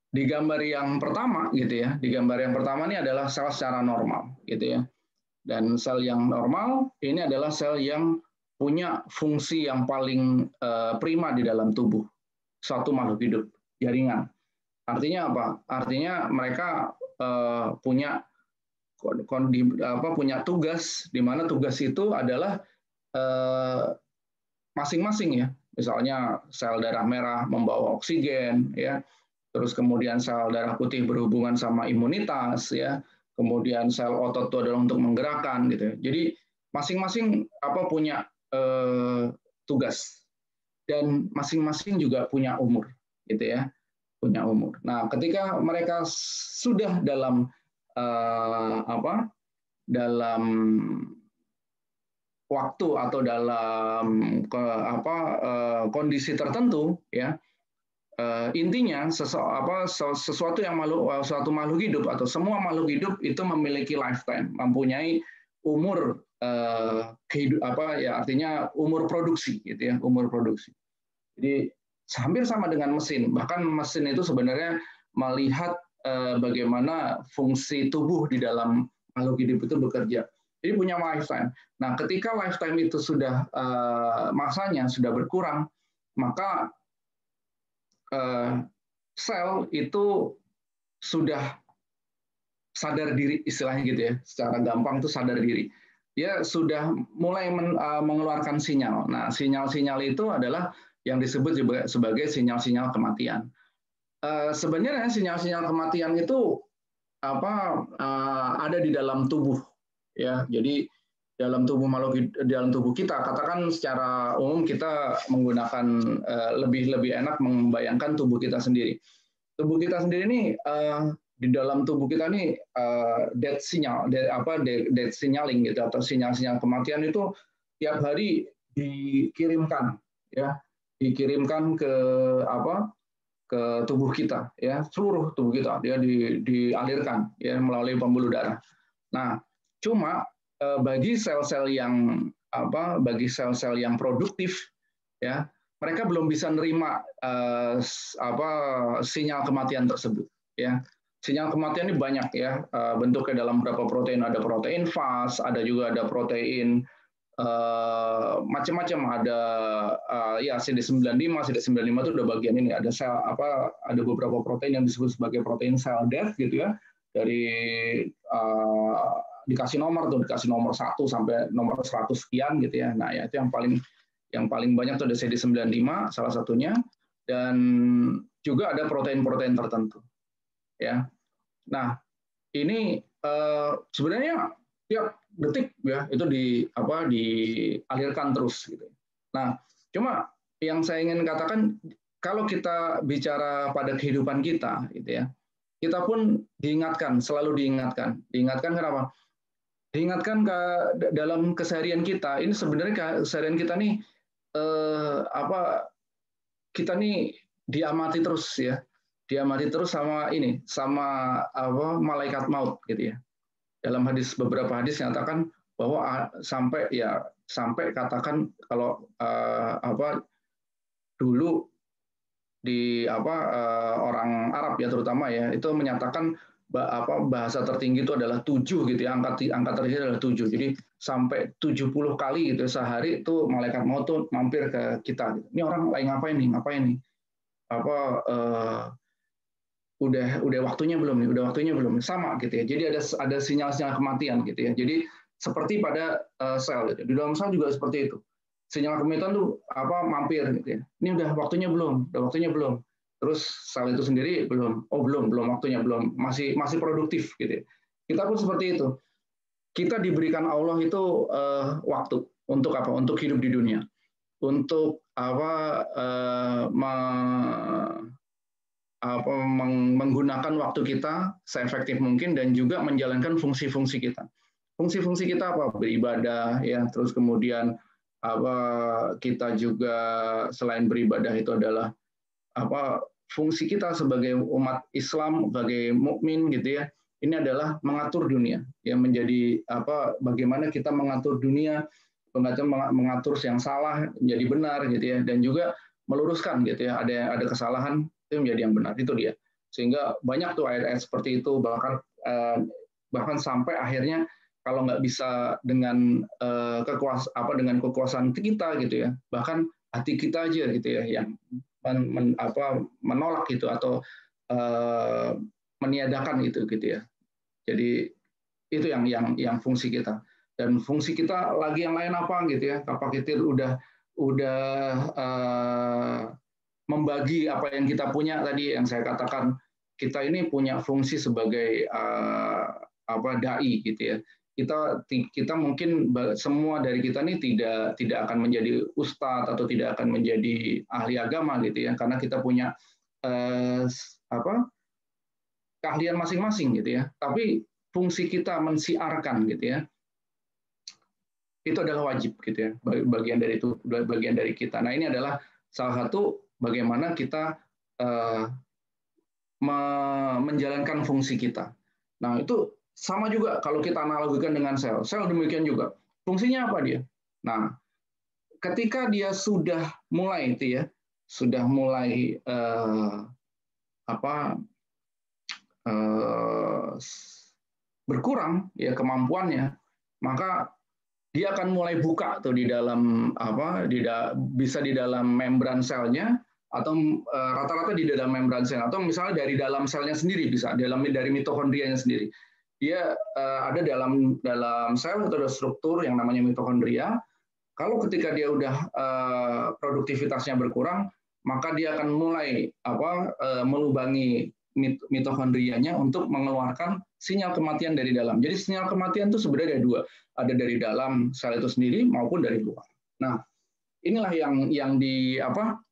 di gambar yang pertama gitu ya, di gambar yang pertama ini adalah sel secara normal gitu ya. Dan sel yang normal ini adalah sel yang punya fungsi yang paling prima di dalam tubuh suatu makhluk hidup, jaringan. Artinya apa? Artinya mereka punya tugas, di mana tugas itu adalah masing-masing ya. Misalnya sel darah merah membawa oksigen, ya. Terus kemudian sel darah putih berhubungan sama imunitas, ya. Kemudian sel otot itu adalah untuk menggerakkan, gitu. Jadi masing-masing punya tugas, dan masing-masing juga punya umur, gitu ya. Punya umur. Nah, ketika mereka sudah dalam dalam waktu atau dalam kondisi tertentu, ya, intinya sesuatu yang suatu makhluk hidup atau semua makhluk hidup itu memiliki lifetime, mempunyai umur artinya umur produksi, gitu ya, umur produksi. Jadi hampir sama dengan mesin, bahkan mesin itu sebenarnya melihat bagaimana fungsi tubuh di dalam makhluk hidup itu bekerja. Jadi punya lifetime. Nah, ketika lifetime itu sudah masanya sudah berkurang, maka sel itu sudah sadar diri, istilahnya gitu ya, secara gampang itu sadar diri. Dia sudah mulai mengeluarkan sinyal. Nah, sinyal-sinyal itu adalah yang disebut sebagai sinyal-sinyal kematian. Sebenarnya sinyal-sinyal kematian itu ada di dalam tubuh, ya. Jadi dalam tubuh kita, katakan secara umum kita menggunakan lebih enak membayangkan tubuh kita sendiri. Tubuh kita sendiri ini di dalam tubuh kita ini death signaling gitu, atau sinyal-sinyal kematian itu tiap hari dikirimkan, ya. Dikirimkan ke tubuh kita, ya, seluruh tubuh kita, dia dialirkan, ya, melalui pembuluh darah. Nah, cuma bagi sel-sel yang produktif, ya, mereka belum bisa nerima sinyal kematian tersebut, ya. Sinyal kematian ini banyak, ya, bentuknya dalam beberapa protein. Ada protein fas, ada juga protein macam-macam, ada CD95 itu udah bagian ini, ada sel ada beberapa protein yang disebut sebagai protein cell death, gitu ya, dari dikasih nomor 1 sampai nomor 100 sekian, gitu ya. Nah, ya, itu yang paling banyak tuh ada CD95 salah satunya, dan juga ada protein-protein tertentu, ya. Nah, ini sebenarnya tiap detik, ya, itu dialirkan terus, gitu. Nah, cuma yang saya ingin katakan, kalau kita bicara pada kehidupan kita, gitu ya, kita pun selalu diingatkan kenapa? Diingatkan dalam keseharian kita. Ini sebenarnya keseharian kita nih kita nih diamati terus, ya, diamati terus sama malaikat maut, gitu ya. Dalam beberapa hadis nyatakan bahwa sampai katakan kalau dulu di orang Arab, ya, terutama, ya, itu menyatakan bahasa tertinggi itu adalah 7, gitu ya, angka tertinggi adalah 7. Jadi sampai 70 kali gitu sehari itu malaikat maut tuh mampir ke kita. Ini orang lagi ngapain nih? Udah waktunya belum nih? Udah waktunya belum? Sama, gitu ya. Jadi ada sinyal-sinyal kematian, gitu ya. Jadi seperti pada sel, gitu. Di dalam sel juga seperti itu. Sinyal kematian tuh mampir, gitu ya. Ini udah waktunya belum? Udah waktunya belum? Terus sel itu sendiri belum. Oh, belum waktunya, belum. Masih produktif, gitu ya. Kita pun seperti itu. Kita diberikan Allah itu waktu untuk apa? Untuk hidup di dunia. Untuk menggunakan waktu kita seefektif mungkin, dan juga menjalankan fungsi-fungsi kita. Fungsi-fungsi kita apa? Beribadah, ya. Terus kemudian kita juga selain beribadah itu adalah fungsi kita sebagai umat Islam, sebagai mukmin gitu ya, ini adalah mengatur dunia, ya, menjadi bagaimana kita mengatur dunia, mengatur yang salah menjadi benar gitu ya, dan juga meluruskan gitu ya, ada kesalahan itu menjadi yang benar, itu dia. Sehingga banyak tuh ayat-ayat seperti itu, bahkan sampai akhirnya kalau nggak bisa dengan dengan kekuasaan kita gitu ya, bahkan hati kita aja gitu ya yang menolak gitu atau meniadakan itu gitu ya. Jadi itu yang fungsi kita. Dan fungsi kita lagi yang lain apa gitu ya? Apa kita udah membagi apa yang kita punya tadi yang saya katakan, kita ini punya fungsi sebagai dai gitu ya. Kita mungkin semua dari kita ini tidak akan menjadi ustadz atau tidak akan menjadi ahli agama gitu ya, karena kita punya keahlian masing-masing gitu ya. Tapi fungsi kita mensiarkan gitu ya, itu adalah wajib gitu ya, bagian dari kita. Nah, ini adalah salah satu bagaimana kita menjalankan fungsi kita. Nah, itu sama juga kalau kita analogikan dengan sel. Sel demikian juga. Fungsinya apa dia? Nah, ketika dia sudah mulai berkurang ya kemampuannya, maka dia akan mulai buka tuh di dalam bisa di dalam membran selnya, atau rata-rata di dalam membran sel, atau misalnya dari dalam selnya sendiri, bisa dari mitokondrianya sendiri. Dia ada dalam sel atau ada struktur yang namanya mitokondria. Kalau ketika dia udah produktivitasnya berkurang, maka dia akan mulai melubangi mitokondrianya untuk mengeluarkan sinyal kematian dari dalam. Jadi sinyal kematian itu sebenarnya ada dua, ada dari dalam sel itu sendiri maupun dari luar. Nah, inilah yang dilakukan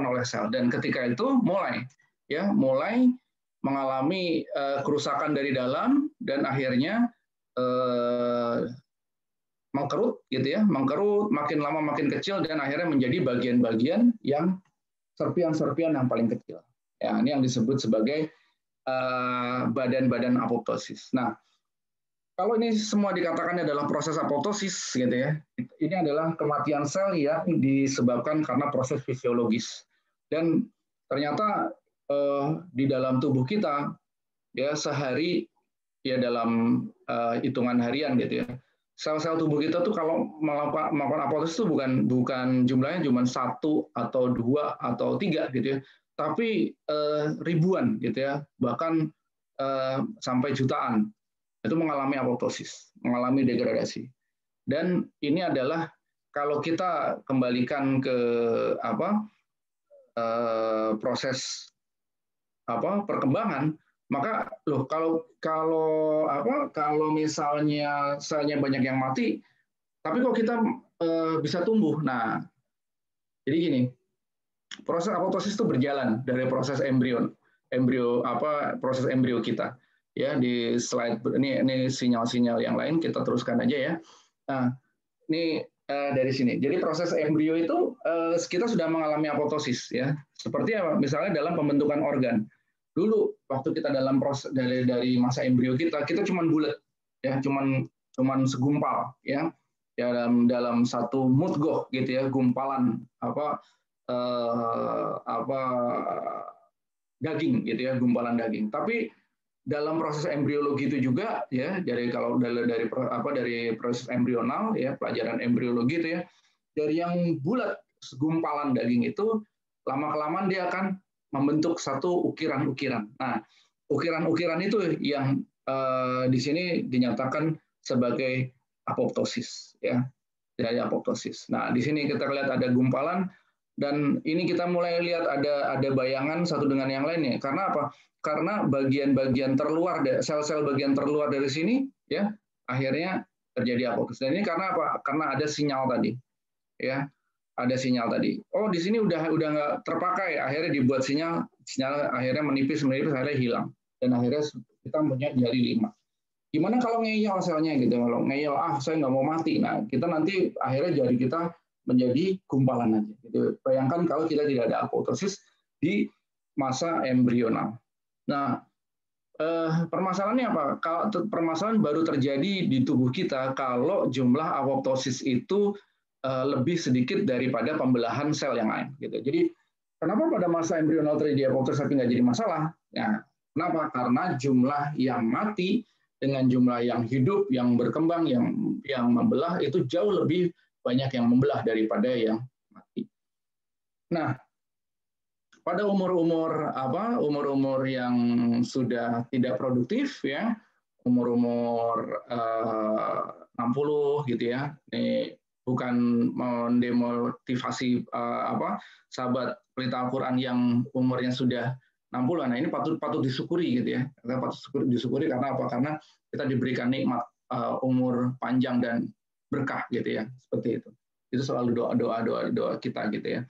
oleh sel, dan ketika itu mulai mengalami kerusakan dari dalam, dan akhirnya mengkerut gitu ya, makin lama makin kecil, dan akhirnya menjadi bagian-bagian yang serpian-serpian yang paling kecil. Ya, ini yang disebut sebagai badan-badan apoptosis. Nah, kalau ini semua dikatakan adalah proses apoptosis gitu ya, ini adalah kematian sel yang disebabkan karena proses fisiologis. Dan ternyata di dalam tubuh kita ya sehari ya dalam hitungan harian gitu ya, sel-sel tubuh kita tuh kalau melakukan apoptosis itu bukan jumlahnya cuma 1 atau 2 atau 3 gitu ya, tapi ribuan gitu ya, bahkan sampai jutaan itu mengalami apoptosis, mengalami degradasi. Dan ini adalah kalau kita kembalikan ke proses perkembangan, maka kalau misalnya selnya banyak yang mati, tapi kok kita bisa tumbuh. Nah, jadi gini, proses apoptosis itu berjalan dari proses proses embrio kita. Ya, di slide ini sinyal-sinyal yang lain kita teruskan aja ya. Nah, ini dari sini. Jadi proses embrio itu kita sudah mengalami apoptosis ya. Seperti misalnya dalam pembentukan organ. Dulu waktu kita dalam proses dari masa embrio kita cuma bulat ya, cuman segumpal ya. Dalam satu mudghah gitu ya, gumpalan daging gitu ya, gumpalan daging. Tapi dalam proses embriologi itu juga ya, dari proses embrional ya, pelajaran embriologi itu ya, dari yang bulat segumpalan daging itu lama-kelamaan dia akan membentuk satu ukiran-ukiran. Nah, ukiran-ukiran itu yang di sini dinyatakan sebagai apoptosis ya, dari apoptosis. Nah, di sini kita lihat ada gumpalan, dan ini kita mulai lihat ada bayangan satu dengan yang lainnya. Karena apa? Karena bagian-bagian terluar, sel-sel bagian terluar dari sini ya, akhirnya terjadi apoptosis. Dan ini karena apa? Karena ada sinyal tadi ya, ada sinyal tadi. Oh, di sini udah nggak terpakai, akhirnya dibuat sinyal akhirnya menipis akhirnya hilang, dan akhirnya kita punya jari 5. Gimana kalau ngeyel selnya gitu? Kalau ngeyel, saya nggak mau mati. Nah, kita nanti akhirnya jari kita menjadi gumpalan aja. Gitu. Bayangkan kalau kita tidak ada apoptosis di masa embrional. Nah, permasalahannya apa? Permasalahan baru terjadi di tubuh kita kalau jumlah apoptosis itu lebih sedikit daripada pembelahan sel yang lain. Gitu. Jadi, kenapa pada masa embrional terjadi apoptosis tapi nggak jadi masalah? Ya, kenapa? Karena jumlah yang mati dengan jumlah yang hidup, yang berkembang, yang membelah itu jauh lebih banyak yang membelah daripada yang mati. Nah, pada umur-umur yang sudah tidak produktif ya, umur-umur 60 gitu ya. Ini bukan mendemotivasi sahabat pelita Al-Qur'an yang umurnya sudah 60. Nah, ini patut disyukuri gitu ya. Kita patut disyukuri karena apa? Karena kita diberikan nikmat umur panjang dan berkah gitu ya. Seperti itu. Itu selalu doa kita gitu ya.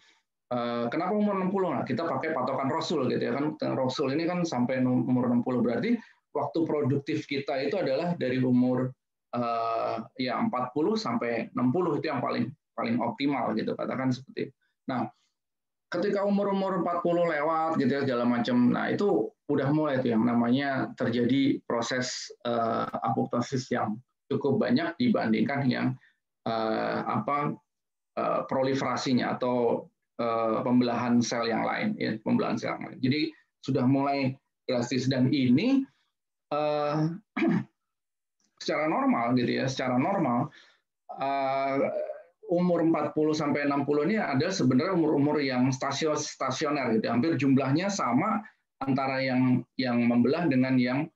Kenapa umur 60? Nah, kita pakai patokan Rasul gitu ya kan. Rasul ini kan sampai umur 60, berarti waktu produktif kita itu adalah dari umur 40 sampai 60 itu yang paling optimal gitu, katakan seperti itu. Nah, ketika umur 40 lewat gitu ya segala macam, nah itu udah mulai tuh yang namanya terjadi proses apoptosis yang cukup banyak dibandingkan yang proliferasinya atau pembelahan sel yang lain ya, pembelahan sel yang lain. Jadi sudah mulai drastis dan ini secara normal gitu ya, secara normal umur 40 sampai 60 ini ada sebenarnya umur-umur yang stasioner gitu. Hampir jumlahnya sama antara yang membelah dengan yang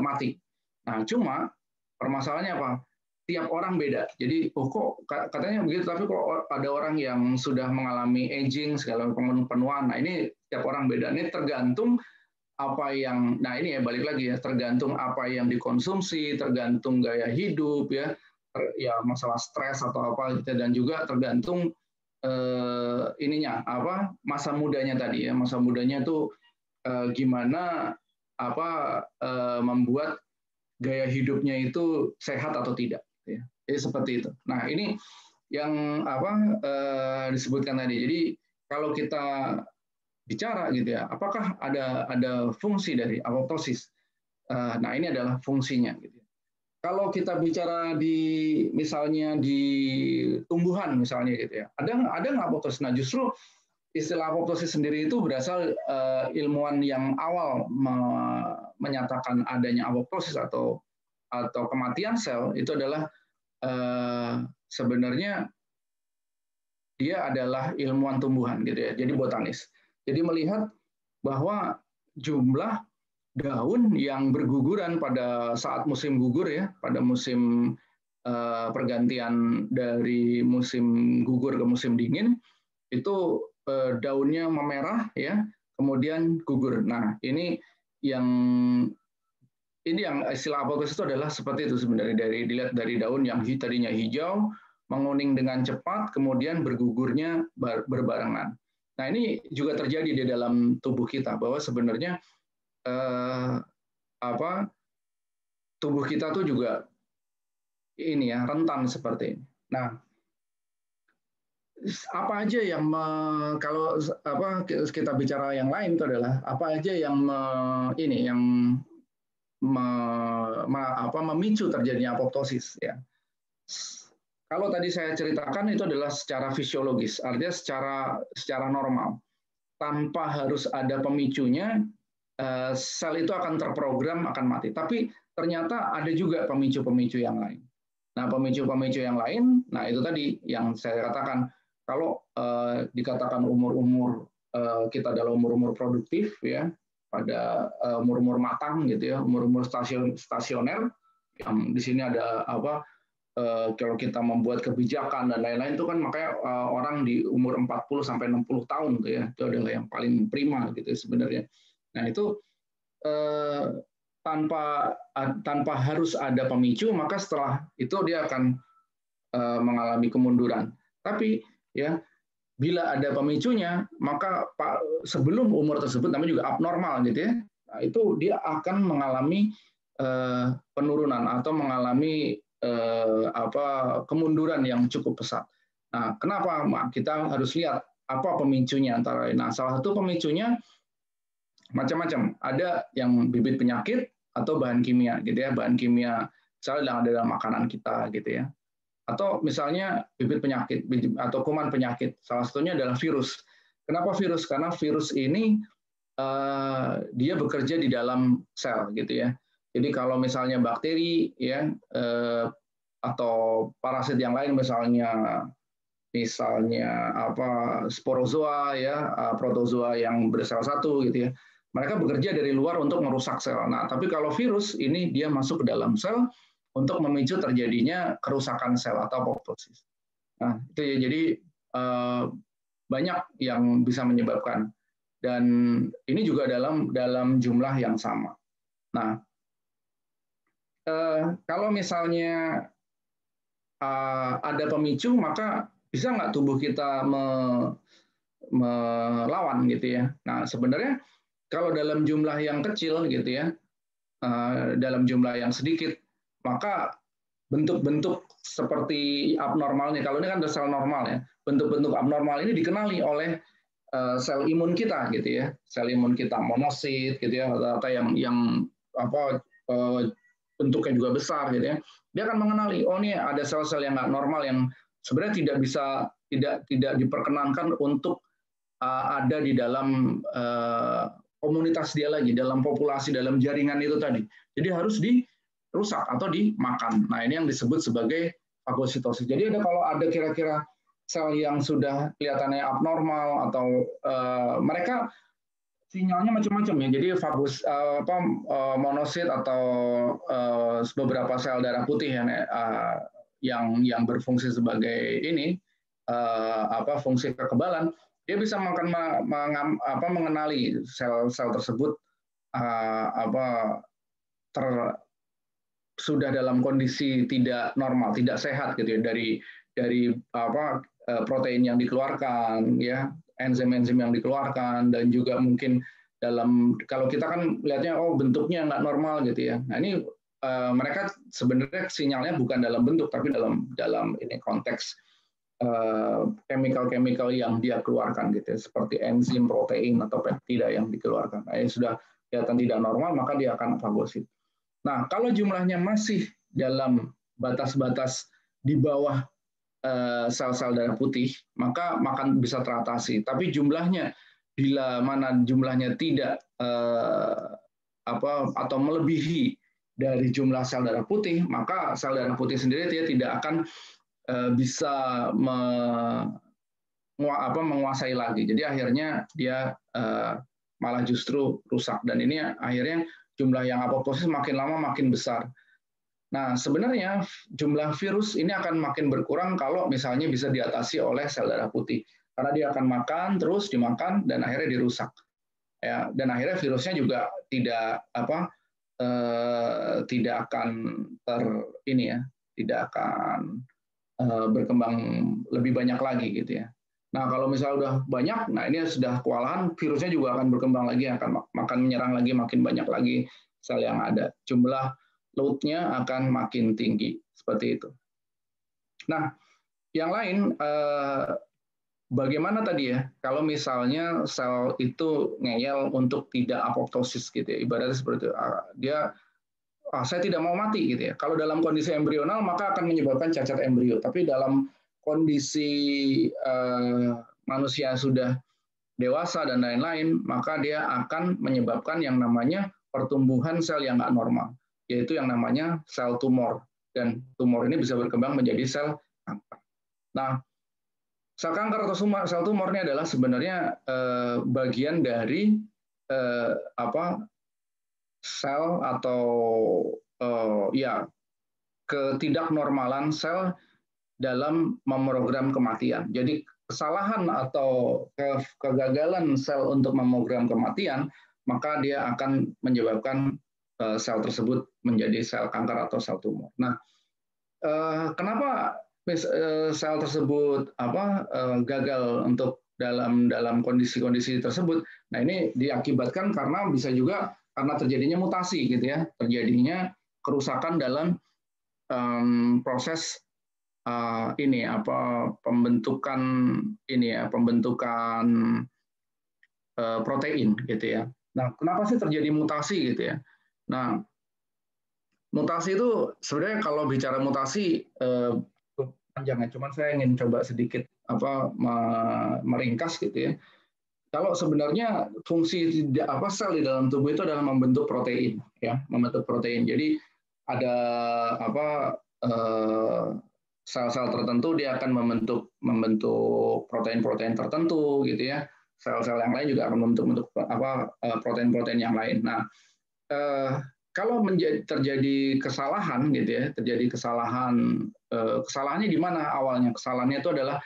mati. Nah, cuma permasalahannya apa? Tiap orang beda. Jadi, kok katanya begitu, tapi kok ada orang yang sudah mengalami aging, segala penuaan. Nah, ini tiap orang beda. Ini tergantung apa yang, nah ini ya balik lagi ya, tergantung apa yang dikonsumsi, tergantung gaya hidup ya masalah stres atau apa gitu, dan juga tergantung masa mudanya tadi ya, masa mudanya itu gimana membuat gaya hidupnya itu sehat atau tidak ya. Jadi seperti itu. Nah, ini yang disebutkan tadi. Jadi kalau kita bicara gitu ya, apakah ada fungsi dari apoptosis? Nah, ini adalah fungsinya gitu. Kalau kita bicara misalnya di tumbuhan misalnya gitu ya, ada nggak apoptosis? Nah, justru istilah apoptosis sendiri itu berasal ilmuwan yang awal menyatakan adanya apoptosis atau kematian sel itu adalah sebenarnya dia adalah ilmuwan tumbuhan gitu ya, jadi botanis. Jadi melihat bahwa jumlah daun yang berguguran pada saat musim gugur ya, pada musim pergantian dari musim gugur ke musim dingin, itu daunnya memerah ya, kemudian gugur. Nah, ini yang istilah apoptosis itu adalah seperti itu sebenarnya, dilihat dari daun yang tadinya hijau, menguning dengan cepat, kemudian bergugurnya berbarengan. Nah, ini juga terjadi di dalam tubuh kita, bahwa sebenarnya tubuh kita tuh juga ini ya, rentan seperti ini. Nah, apa aja yang kalau kita bicara yang lain itu adalah apa aja yang memicu terjadinya apoptosis ya. Kalau tadi saya ceritakan itu adalah secara fisiologis, artinya secara normal. Tanpa harus ada pemicunya, sel itu akan terprogram akan mati. Tapi ternyata ada juga pemicu-pemicu yang lain. Nah, pemicu-pemicu yang lain, nah itu tadi yang saya katakan, kalau dikatakan umur-umur kita adalah umur-umur produktif ya, pada umur-umur matang gitu ya, umur-umur stasioner, yang di sini ada kalau kita membuat kebijakan dan lain-lain itu kan makanya orang di umur 40 sampai 60 tahun tuh ya, itu adalah yang paling prima gitu sebenarnya. Nah, itu tanpa harus ada pemicu, maka setelah itu dia akan mengalami kemunduran. Tapi ya bila ada pemicunya, maka sebelum umur tersebut namanya juga abnormal gitu ya. Nah, itu dia akan mengalami penurunan atau mengalami kemunduran yang cukup pesat. Nah, kenapa kita harus lihat apa pemicunya antara lain. Nah, salah satu pemicunya macam-macam. Ada yang bibit penyakit atau bahan kimia, gitu ya, bahan kimia misalnya ada dalam makanan kita, gitu ya. Atau misalnya bibit penyakit atau kuman penyakit. Salah satunya adalah virus. Kenapa virus? Karena virus ini dia bekerja di dalam sel, gitu ya. Jadi kalau misalnya bakteri, ya, atau parasit yang lain, misalnya sporozoa, ya, protozoa yang bersel satu, gitu ya. Mereka bekerja dari luar untuk merusak sel. Nah, tapi kalau virus ini dia masuk ke dalam sel untuk memicu terjadinya kerusakan sel atau apoptosis. Nah, itu ya, jadi banyak yang bisa menyebabkan, dan ini juga dalam jumlah yang sama. Nah, kalau misalnya ada pemicu, maka bisa nggak tubuh kita melawan, gitu ya. Nah, sebenarnya kalau dalam jumlah yang kecil, gitu ya, dalam jumlah yang sedikit, maka bentuk-bentuk seperti abnormalnya, kalau ini kan ada sel normal ya, bentuk-bentuk abnormal ini dikenali oleh sel imun kita, gitu ya, sel imun kita monosit, gitu ya, atau yang bentuknya juga besar, gitu ya. Dia akan mengenali, oh ini ada sel-sel yang nggak normal yang sebenarnya tidak diperkenankan untuk ada di dalam komunitas dia lagi, dalam populasi, dalam jaringan itu tadi. Jadi harus dirusak atau dimakan. Nah, ini yang disebut sebagai fagositosis. Jadi kalau ada kira-kira sel yang sudah kelihatannya abnormal atau mereka sinyalnya macam-macam ya. Jadi monosit atau beberapa sel darah putih yang berfungsi sebagai ini fungsi kekebalan, dia bisa mengenali sel-sel tersebut sudah dalam kondisi tidak normal, tidak sehat, gitu ya, dari protein yang dikeluarkan, ya, enzim-enzim yang dikeluarkan, dan juga mungkin kalau kita kan lihatnya bentuknya nggak normal, gitu ya. Nah, ini mereka sebenarnya sinyalnya bukan dalam bentuk, tapi dalam ini konteks chemical yang dia keluarkan, gitu ya, seperti enzim, protein atau peptida yang dikeluarkan. Nah, yang sudah kelihatan tidak normal, maka dia akan fagosit. Nah, kalau jumlahnya masih dalam batas-batas di bawah sel-sel darah putih, maka bisa teratasi. Tapi jumlahnya, bila mana jumlahnya tidak atau melebihi dari jumlah sel darah putih, maka sel darah putih sendiri dia tidak akan bisa menguasai lagi. Jadi akhirnya dia malah justru rusak, dan ini akhirnya jumlah yang apoptosis makin lama makin besar. Nah, sebenarnya jumlah virus ini akan makin berkurang kalau misalnya bisa diatasi oleh sel darah putih, karena dia akan makan, terus dimakan, dan akhirnya dirusak. Ya, dan akhirnya virusnya juga tidak akan tidak akan berkembang lebih banyak lagi, gitu ya. Nah, kalau misalnya udah banyak, nah ini sudah kewalahan, virusnya juga akan berkembang lagi, akan menyerang lagi, makin banyak lagi sel yang ada. Jumlah load-nya akan makin tinggi, seperti itu. Nah, yang lain, bagaimana tadi ya, kalau misalnya sel itu ngeyel untuk tidak apoptosis, gitu ya, ibaratnya seperti itu, saya tidak mau mati, gitu ya. Kalau dalam kondisi embrional, maka akan menyebabkan cacat embrio, tapi dalam kondisi manusia sudah dewasa dan lain-lain, maka dia akan menyebabkan yang namanya pertumbuhan sel yang nggak normal, yaitu yang namanya sel tumor, dan tumor ini bisa berkembang menjadi sel kanker. Nah, sel kanker atau sel tumor ini adalah sebenarnya bagian dari sel atau ketidaknormalan sel dalam memprogram kematian. Jadi kesalahan atau kegagalan sel untuk memprogram kematian, maka dia akan menyebabkan sel tersebut menjadi sel kanker atau sel tumor. Nah, kenapa sel tersebut gagal untuk dalam kondisi-kondisi tersebut? Nah, ini diakibatkan karena bisa juga karena terjadinya mutasi, gitu ya, terjadinya kerusakan dalam proses pembentukan protein gitu ya. Nah, kenapa sih terjadi mutasi gitu ya? Nah, mutasi itu sebenarnya kalau bicara mutasi panjang ya, cuman saya ingin coba sedikit meringkas gitu ya. Kalau sebenarnya fungsi sel di dalam tubuh itu adalah membentuk protein ya, membentuk protein. Jadi ada sel-sel tertentu dia akan membentuk protein-protein tertentu gitu ya. Sel-sel yang lain juga akan membentuk protein-protein yang lain. Nah, kalau terjadi kesalahan gitu ya, kesalahannya di mana awalnya? Kesalahannya itu adalah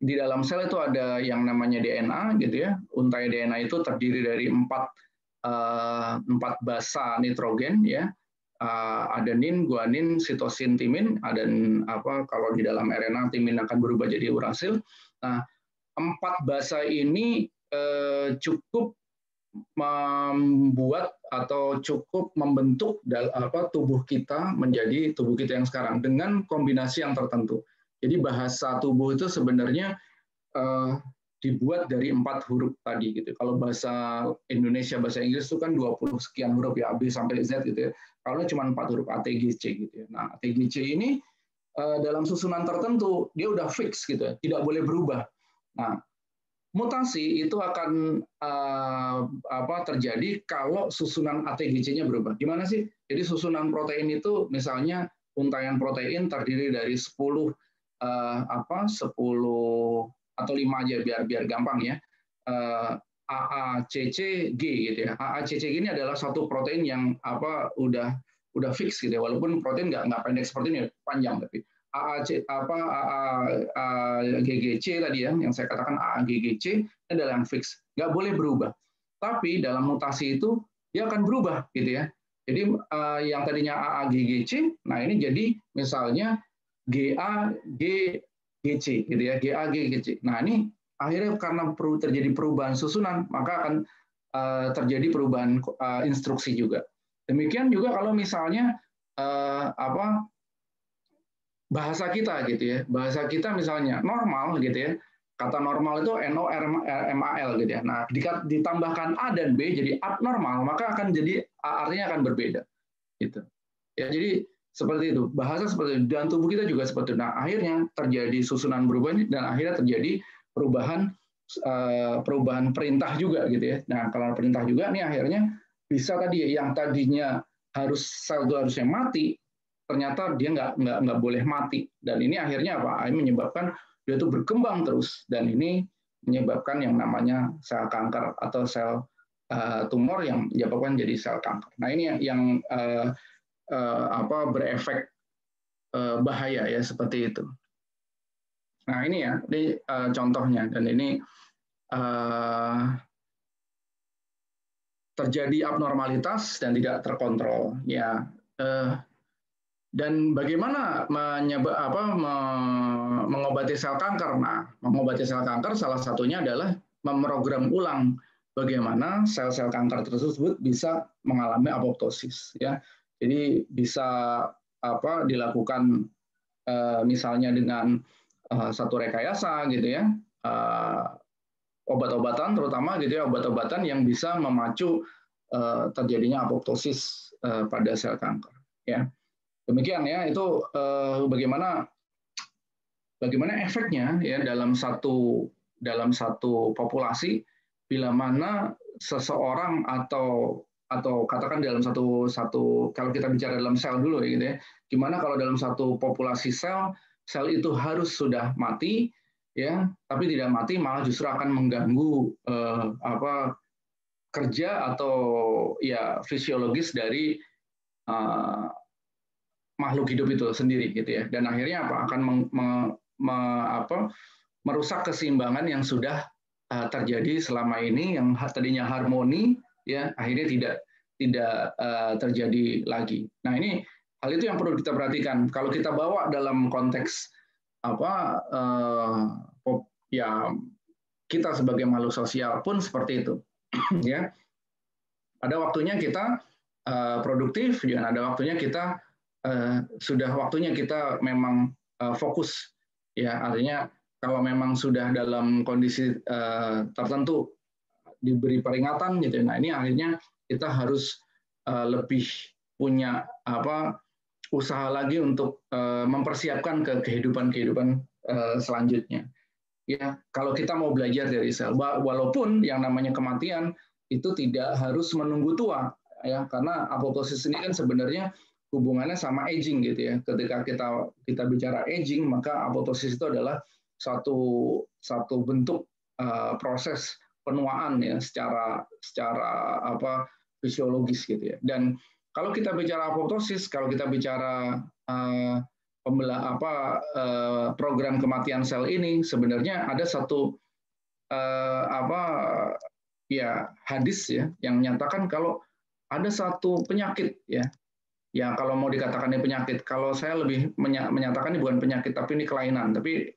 di dalam sel itu ada yang namanya DNA gitu ya. Untai DNA itu terdiri dari 4 basa nitrogen ya. Adenin, guanin, sitosin, timin. Kalau di dalam RNA timin akan berubah jadi urasil. Nah, 4 basa ini cukup membuat atau cukup membentuk tubuh kita menjadi tubuh kita yang sekarang dengan kombinasi yang tertentu. Jadi bahasa tubuh itu sebenarnya dibuat dari 4 huruf tadi gitu. Kalau bahasa Indonesia, bahasa Inggris itu kan 20 sekian huruf ya, A, B sampai Z gitu ya. Kalau cuma 4 huruf A, T, G, C gitu ya. Nah, A, T, G, C ini dalam susunan tertentu dia udah fix gitu ya, tidak boleh berubah. Nah, mutasi itu akan terjadi kalau susunan ATGC-nya berubah. Gimana sih? Jadi susunan protein itu misalnya untaian protein terdiri dari 10 atau 5 aja biar gampang ya. AACCG gitu ya. AACCG ini adalah satu protein yang udah fix gitu ya. Walaupun protein nggak pendek seperti ini, panjang tapi AAGGC tadi ya, yang saya katakan AAGGC adalah yang fix, nggak boleh berubah. Tapi dalam mutasi itu dia akan berubah gitu ya. Jadi yang tadinya AAGGC, nah ini jadi misalnya GAGGC gitu ya, GAGGC. Nah ini akhirnya karena terjadi perubahan susunan, maka akan terjadi perubahan instruksi juga. Demikian juga kalau misalnya bahasa kita gitu ya, bahasa kita misalnya normal gitu ya, kata normal itu NORMAL gitu ya. Nah, ditambahkan A dan B jadi abnormal, maka akan jadi artinya akan berbeda gitu. Ya, jadi seperti itu. Bahasa seperti itu, dan tubuh kita juga seperti itu. Nah, akhirnya terjadi susunan berubah dan akhirnya terjadi perubahan perintah juga gitu ya. Nah, kalau perintah juga nih akhirnya bisa tadi yang tadinya sel itu harusnya mati, ternyata dia nggak boleh mati, dan ini akhirnya menyebabkan dia itu berkembang terus, dan ini menyebabkan yang namanya sel kanker atau sel tumor yang menyebabkan jadi sel kanker. Nah ini yang berefek bahaya ya seperti itu. Nah ini ya, ini contohnya, dan ini terjadi abnormalitas dan tidak terkontrol ya. Dan bagaimana mengobati sel kanker? Nah, mengobati sel kanker salah satunya adalah memprogram ulang bagaimana sel-sel kanker tersebut bisa mengalami apoptosis. Ya, jadi bisa dilakukan misalnya dengan satu rekayasa gitu ya, obat-obatan terutama gitu ya, obat-obatan yang bisa memacu terjadinya apoptosis pada sel kanker. Ya. Demikian ya, itu bagaimana efeknya ya dalam satu populasi bila mana seseorang atau katakan dalam satu kalau kita bicara dalam sel dulu ya gitu ya. Gimana kalau dalam satu populasi sel itu harus sudah mati ya, tapi tidak mati malah justru akan mengganggu kerja atau ya fisiologis dari makhluk hidup itu sendiri gitu ya, dan akhirnya akan merusak keseimbangan yang sudah terjadi selama ini, yang tadinya harmoni ya akhirnya tidak terjadi lagi. Nah ini hal itu yang perlu kita perhatikan kalau kita bawa dalam konteks ya kita sebagai makhluk sosial pun seperti itu ya. Ada waktunya kita produktif dan ada waktunya kita sudah waktunya kita memang fokus, ya artinya kalau memang sudah dalam kondisi tertentu diberi peringatan gitu, nah ini akhirnya kita harus lebih punya usaha lagi untuk mempersiapkan ke kehidupan selanjutnya. Ya, kalau kita mau belajar dari sel, walaupun yang namanya kematian itu tidak harus menunggu tua, ya, karena apoptosis ini kan sebenarnya hubungannya sama aging gitu ya. Ketika kita bicara aging, maka apoptosis itu adalah satu bentuk proses penuaan ya secara fisiologis gitu ya. Dan kalau kita bicara apoptosis, kalau kita bicara program kematian sel ini, sebenarnya ada satu hadis ya yang menyatakan kalau ada satu penyakit ya kalau mau dikatakan ini penyakit, kalau saya lebih menyatakan ini bukan penyakit tapi ini kelainan, tapi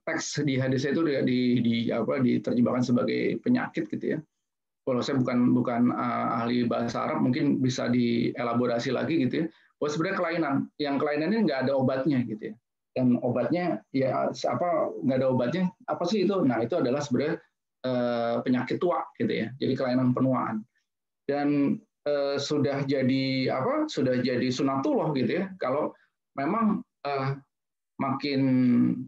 teks di hadisnya itu diterjemahkan sebagai penyakit gitu ya. Kalau saya bukan ahli bahasa Arab, mungkin bisa dielaborasi lagi gitu ya. Bahwa sebenarnya yang kelainan ini nggak ada obatnya gitu ya. Dan obatnya ya nggak ada obatnya, apa sih itu? Nah itu adalah sebenarnya penyakit tua gitu ya. Jadi kelainan penuaan. Dan sudah jadi sunatullah gitu ya. Kalau memang makin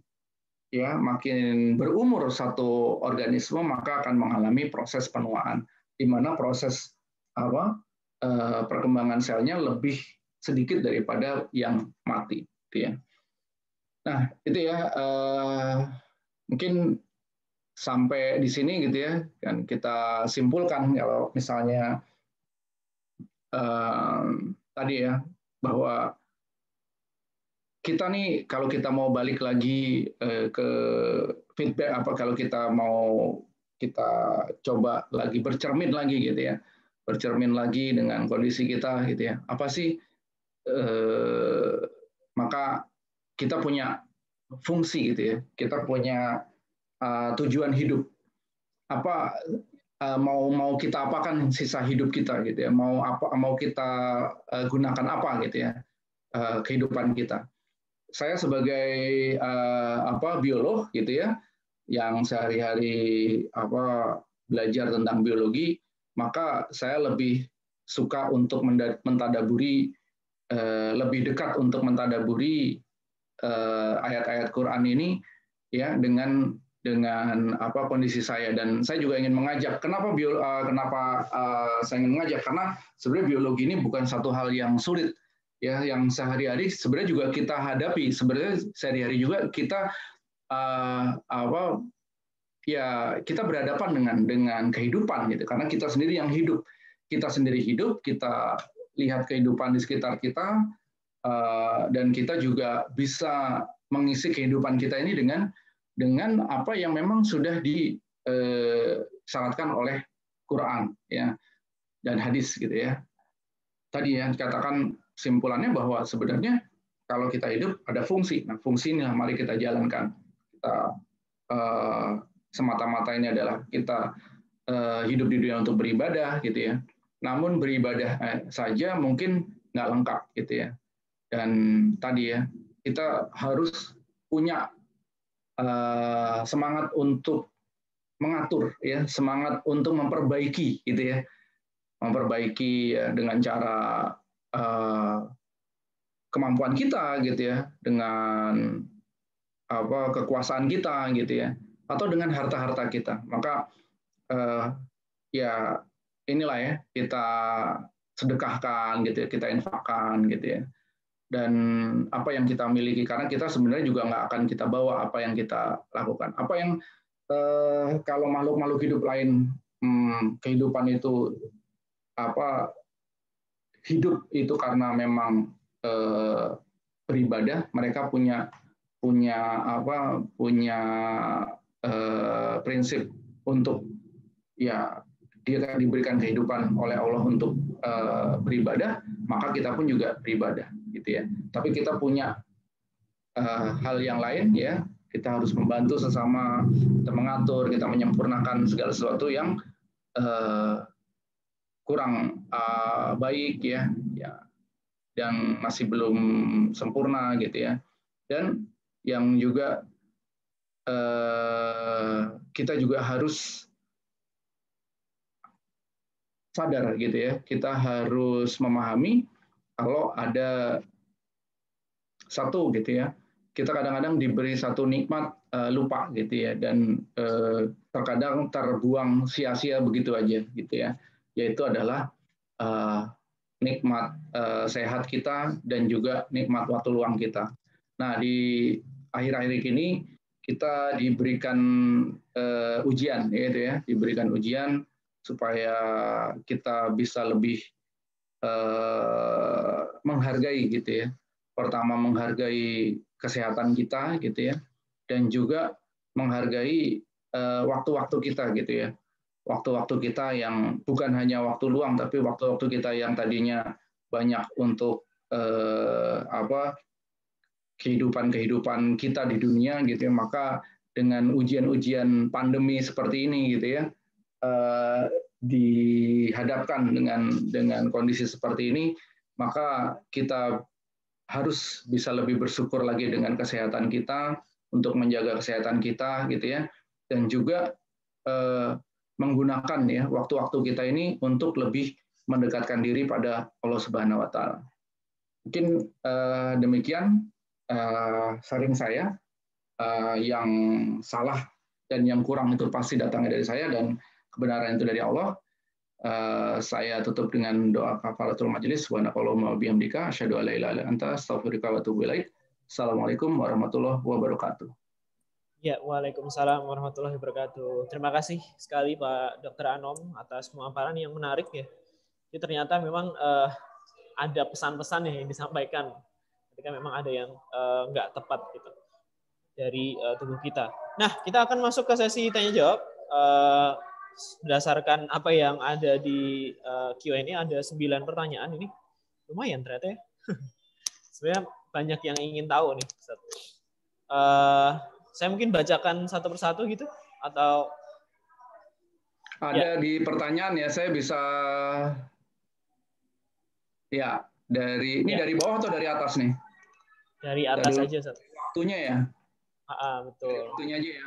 berumur satu organisme, maka akan mengalami proses penuaan, di mana proses perkembangan selnya lebih sedikit daripada yang mati, gitu ya. Nah, itu ya mungkin sampai di sini gitu ya, kan kita simpulkan kalau misalnya tadi ya bahwa kita nih kalau kita mau balik lagi ke feedback kalau kita coba lagi bercermin lagi gitu ya, bercermin lagi dengan kondisi kita gitu ya, apa sih maka kita punya fungsi gitu ya, kita punya tujuan hidup, mau kita apakan sisa hidup kita gitu ya, mau kita gunakan apa gitu ya kehidupan kita. Saya sebagai biolog gitu ya, yang sehari-hari belajar tentang biologi, maka saya lebih suka untuk mentadaburi, lebih dekat untuk mentadaburi ayat-ayat Quran ini ya dengan kondisi saya. Dan saya juga ingin mengajak, kenapa saya ingin mengajak, karena sebenarnya biologi ini bukan satu hal yang sulit ya, yang sehari-hari sebenarnya juga kita hadapi. Sebenarnya sehari-hari juga kita kita berhadapan dengan kehidupan gitu, karena kita sendiri yang hidup, kita lihat kehidupan di sekitar kita, dan kita juga bisa mengisi kehidupan kita ini dengan apa yang memang sudah disyaratkan oleh Quran ya dan hadis gitu ya. Tadi ya katakan simpulannya bahwa sebenarnya kalau kita hidup ada fungsi. Nah, fungsi ini mari kita jalankan. Kita semata-mata ini adalah kita hidup di dunia untuk beribadah gitu ya. Namun beribadah saja mungkin nggak lengkap gitu ya. Dan tadi ya kita harus punya semangat untuk mengatur ya, semangat untuk memperbaiki gitu ya, memperbaiki ya, dengan cara kemampuan kita gitu ya, dengan kekuasaan kita gitu ya, atau dengan harta-harta kita. Maka ya inilah ya kita sedekahkan gitu ya, kita infakkan gitu ya. Dan apa yang kita miliki, karena kita sebenarnya juga nggak akan kita bawa apa yang kita lakukan. Apa yang kalau makhluk-makhluk hidup lain kehidupan itu hidup itu karena memang beribadah, mereka punya prinsip untuk ya dia diberikan kehidupan oleh Allah untuk beribadah, maka kita pun juga beribadah gitu ya. Tapi kita punya hal yang lain ya, kita harus membantu sesama, kita mengatur, kita menyempurnakan segala sesuatu yang kurang baik ya. yang masih belum sempurna gitu ya. Dan yang juga kita juga harus sadar gitu ya, kita harus memahami kalau ada satu gitu ya, kita kadang-kadang diberi satu nikmat lupa gitu ya, dan terkadang terbuang sia-sia begitu aja gitu ya, yaitu adalah nikmat sehat kita dan juga nikmat waktu luang kita. Nah, di akhir-akhir ini kita diberikan ujian, gitu ya, diberikan ujian supaya kita bisa lebih menghargai gitu ya. Pertama menghargai kesehatan kita gitu ya, dan juga menghargai waktu-waktu kita gitu ya. Waktu-waktu kita yang bukan hanya waktu luang, tapi waktu-waktu kita yang tadinya banyak untuk kehidupan kita di dunia gitu ya, maka dengan ujian-ujian pandemi seperti ini gitu ya, dihadapkan dengan kondisi seperti ini, maka kita harus bisa lebih bersyukur lagi dengan kesehatan kita, untuk menjaga kesehatan kita gitu ya, dan juga menggunakan ya waktu-waktu kita ini untuk lebih mendekatkan diri pada Allah Subhanahu wa taala. Mungkin demikian sharing saya, yang salah dan yang kurang itu pasti datangnya dari saya, dan kebenaran itu dari Allah. Saya tutup dengan doa kafaratul majelis. Subhanakallahumma wa bihamdika asyhadu an la ilaha illa anta astaghfiruka wa atubu ilaik. Assalamualaikum warahmatullahi wabarakatuh. Ya, waalaikumsalam warahmatullahi wabarakatuh. Terima kasih sekali Pak Dr. Anom atas pemaparan yang menarik ya. Jadi ternyata memang ada pesan-pesan yang disampaikan ketika memang ada yang nggak tepat gitu dari tubuh kita. Nah, kita akan masuk ke sesi tanya jawab. Berdasarkan apa yang ada di Q&A, ada 9 pertanyaan ini. Lumayan ternyata ya. Sebenarnya banyak yang ingin tahu nih. Saya mungkin bacakan satu persatu gitu, atau ada di pertanyaan ya, saya bisa ya dari ini dari bawah atau dari atas nih? Dari atas aja, Ustaz. Waktunya ya. Betul. Dari waktunya aja ya.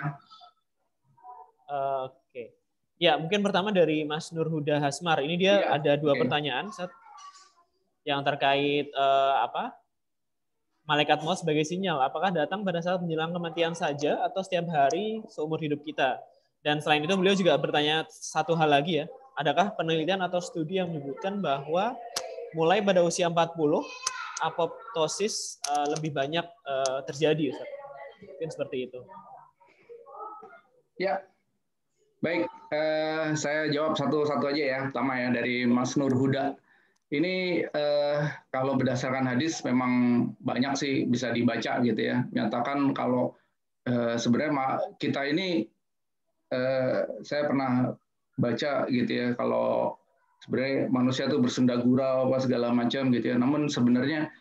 Oke. Ya, mungkin pertama dari Mas Nurhuda Hasmar. Ini dia ada 2 pertanyaan, Ustaz. Yang terkait malaikat maut sebagai sinyal. Apakah datang pada saat menjelang kematian saja atau setiap hari seumur hidup kita? Dan selain itu beliau juga bertanya satu hal lagi ya. Adakah penelitian atau studi yang menyebutkan bahwa mulai pada usia 40 apoptosis lebih banyak terjadi, Ustaz? Mungkin seperti itu. Ya, baik. Saya jawab satu-satu aja ya. Pertama ya dari Mas Nurhuda. Ini kalau berdasarkan hadis memang banyak sih bisa dibaca gitu ya. Menyatakan kalau sebenarnya kita ini, saya pernah baca gitu ya, kalau sebenarnya manusia itu bersenda gurau apa segala macam gitu ya. Namun sebenarnya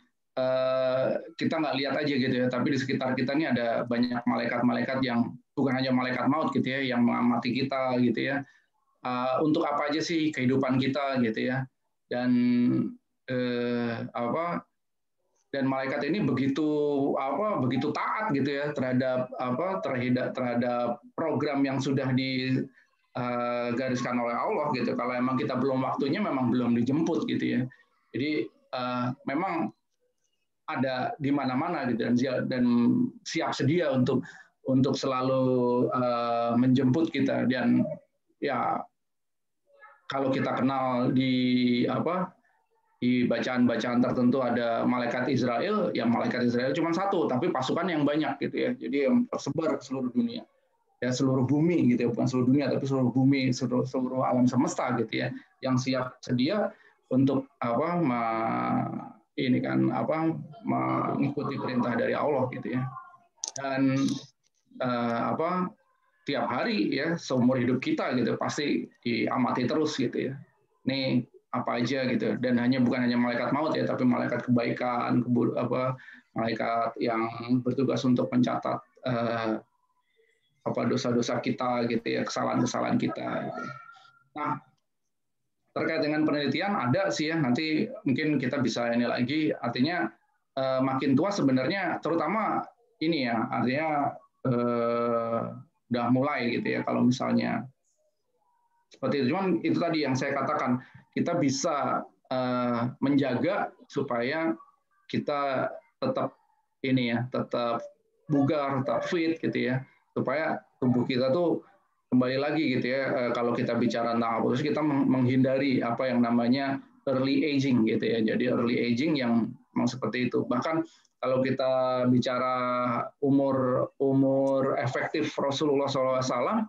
kita nggak lihat aja gitu ya, tapi di sekitar kita ini ada banyak malaikat-malaikat yang bukan hanya malaikat maut gitu ya, yang mengamati kita gitu ya. Untuk apa aja sih kehidupan kita gitu ya. Dan dan malaikat ini begitu taat gitu ya terhadap program yang sudah digariskan oleh Allah gitu. Kalau emang kita belum waktunya, memang belum dijemput gitu ya. Jadi memang ada di mana-mana gitu, dan siap sedia untuk selalu menjemput kita. Dan ya kalau kita kenal di bacaan-bacaan tertentu ada malaikat Israel, ya malaikat Israel cuma satu, tapi pasukan yang banyak gitu ya. Jadi yang tersebar ke seluruh dunia, ya seluruh bumi gitu ya, bukan seluruh dunia tapi seluruh bumi, seluruh alam semesta gitu ya, yang siap sedia untuk mengikuti perintah dari Allah gitu ya. Dan tiap hari ya seumur hidup kita gitu pasti diamati terus gitu ya. Ini apa aja gitu, dan bukan hanya malaikat maut ya, tapi malaikat kebaikan, malaikat yang bertugas untuk mencatat dosa-dosa kita gitu ya, kesalahan-kesalahan kita gitu. Nah, terkait dengan penelitian ada sih ya, nanti mungkin kita bisa ini lagi, artinya makin tua sebenarnya, terutama ini ya, artinya udah mulai gitu ya, kalau misalnya seperti itu. Cuman itu tadi yang saya katakan, kita bisa menjaga supaya kita tetap ini ya, tetap bugar, tetap fit gitu ya, supaya tubuh kita tuh kembali lagi gitu ya, kalau kita bicara tentang apoptosis, kita menghindari apa yang namanya early aging gitu ya. Jadi early aging yang memang seperti itu. Bahkan kalau kita bicara umur efektif Rasulullah SAW,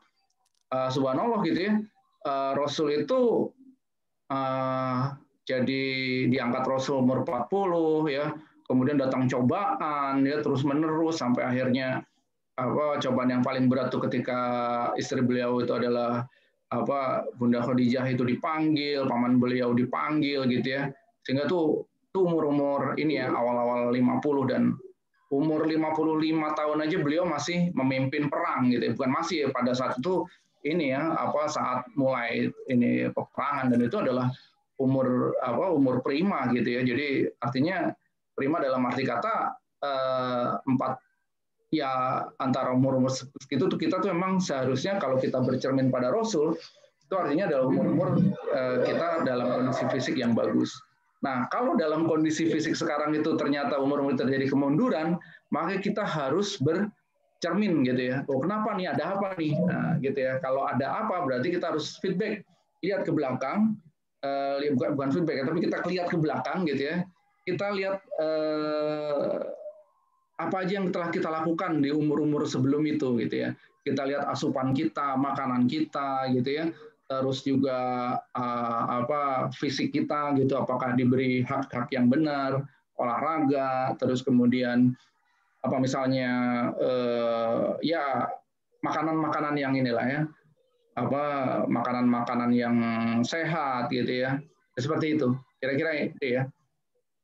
subhanallah gitu ya, Rasul itu jadi diangkat Rasul umur 40 ya, kemudian datang cobaan ya terus menerus sampai akhirnya cobaan yang paling berat tuh ketika istri beliau itu adalah Bunda Khadijah itu dipanggil, paman beliau dipanggil gitu ya. Sehingga tuh umur-umur ini ya awal-awal 50 dan umur 55 tahun aja beliau masih memimpin perang gitu ya. Bukan masih ya, pada saat itu ini ya saat mulai ini peperangan, dan itu adalah umur prima gitu ya. Jadi artinya prima dalam arti kata antara umur segitu tuh kita tuh memang seharusnya kalau kita bercermin pada Rasul itu artinya adalah umur kita dalam kondisi fisik yang bagus. Nah, kalau dalam kondisi fisik sekarang itu ternyata umur terjadi kemunduran, maka kita harus bercermin gitu ya. Oh, kenapa nih? Ada apa nih? Nah, gitu ya. Kalau ada apa berarti kita harus feedback, lihat ke belakang, bukan feedback, tapi kita lihat ke belakang gitu ya. Kita lihat apa aja yang telah kita lakukan di umur-umur sebelum itu gitu ya. Kita lihat asupan kita, makanan kita gitu ya. Terus juga fisik kita gitu, apakah diberi hak-hak yang benar, olahraga, terus kemudian misalnya ya makanan-makanan yang inilah ya, makanan-makanan yang sehat gitu ya. Seperti itu. Kira-kira itu ya.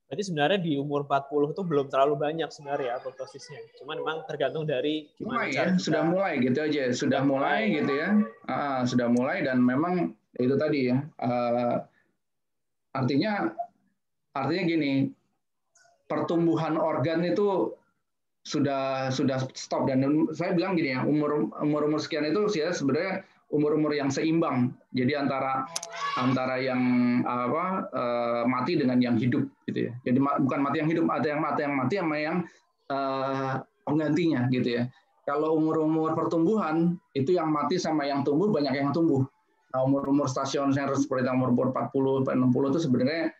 Berarti sebenarnya di umur 40 itu belum terlalu banyak sebenarnya apoptosisnya. Cuman memang tergantung dari gimana cara kita. Sudah mulai gitu aja. Sudah mulai gitu ya. Sudah mulai, dan memang itu tadi ya. Artinya gini, pertumbuhan organ itu sudah stop, dan saya bilang gini ya, umur sekian itu sih ya sebenarnya umur yang seimbang. Jadi antara yang mati dengan yang hidup gitu ya. Jadi bukan mati yang hidup, ada yang mati sama yang penggantinya gitu ya. Kalau umur pertumbuhan itu yang mati sama yang tumbuh banyak yang tumbuh. Nah, umur stasioner seperti umur 40 60 itu sebenarnya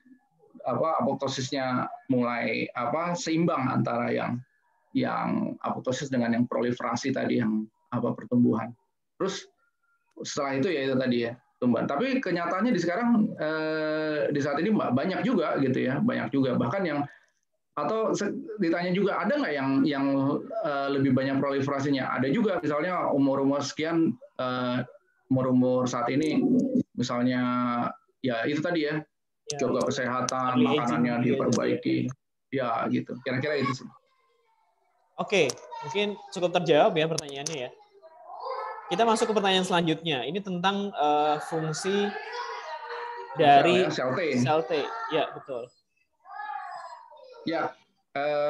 apoptosisnya mulai seimbang antara yang apoptosis dengan yang proliferasi tadi, yang pertumbuhan. Terus setelah itu ya itu tadi ya tumbuhan. Tapi kenyataannya di saat ini banyak juga gitu ya, banyak juga. Bahkan yang ditanya juga ada nggak yang lebih banyak proliferasinya? Ada juga, misalnya umur sekian, umur saat ini misalnya ya itu tadi ya, jaga kesehatan, makanannya diperbaiki, ya gitu. Kira-kira itu sih. Oke, mungkin cukup terjawab ya pertanyaannya ya. Kita masuk ke pertanyaan selanjutnya. Ini tentang fungsi dari sel T. Ya, betul. Ya,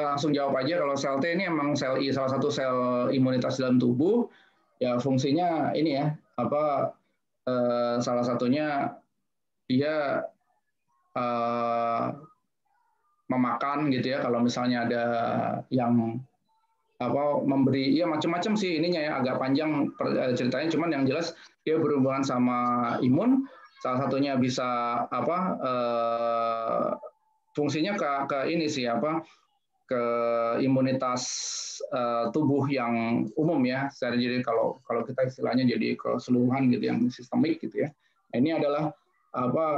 langsung jawab aja. Kalau sel T ini emang salah satu sel imunitas dalam tubuh. Ya, fungsinya ini ya, salah satunya dia memakan gitu ya. Kalau misalnya ada yang memberi, ya macam-macam sih ininya ya, agak panjang ceritanya, cuman yang jelas dia berhubungan sama imun. Salah satunya bisa fungsinya ke ini sih ke imunitas tubuh yang umum ya. Jadi kalau kita istilahnya jadi keseluruhan gitu, yang sistemik gitu ya. Nah, ini adalah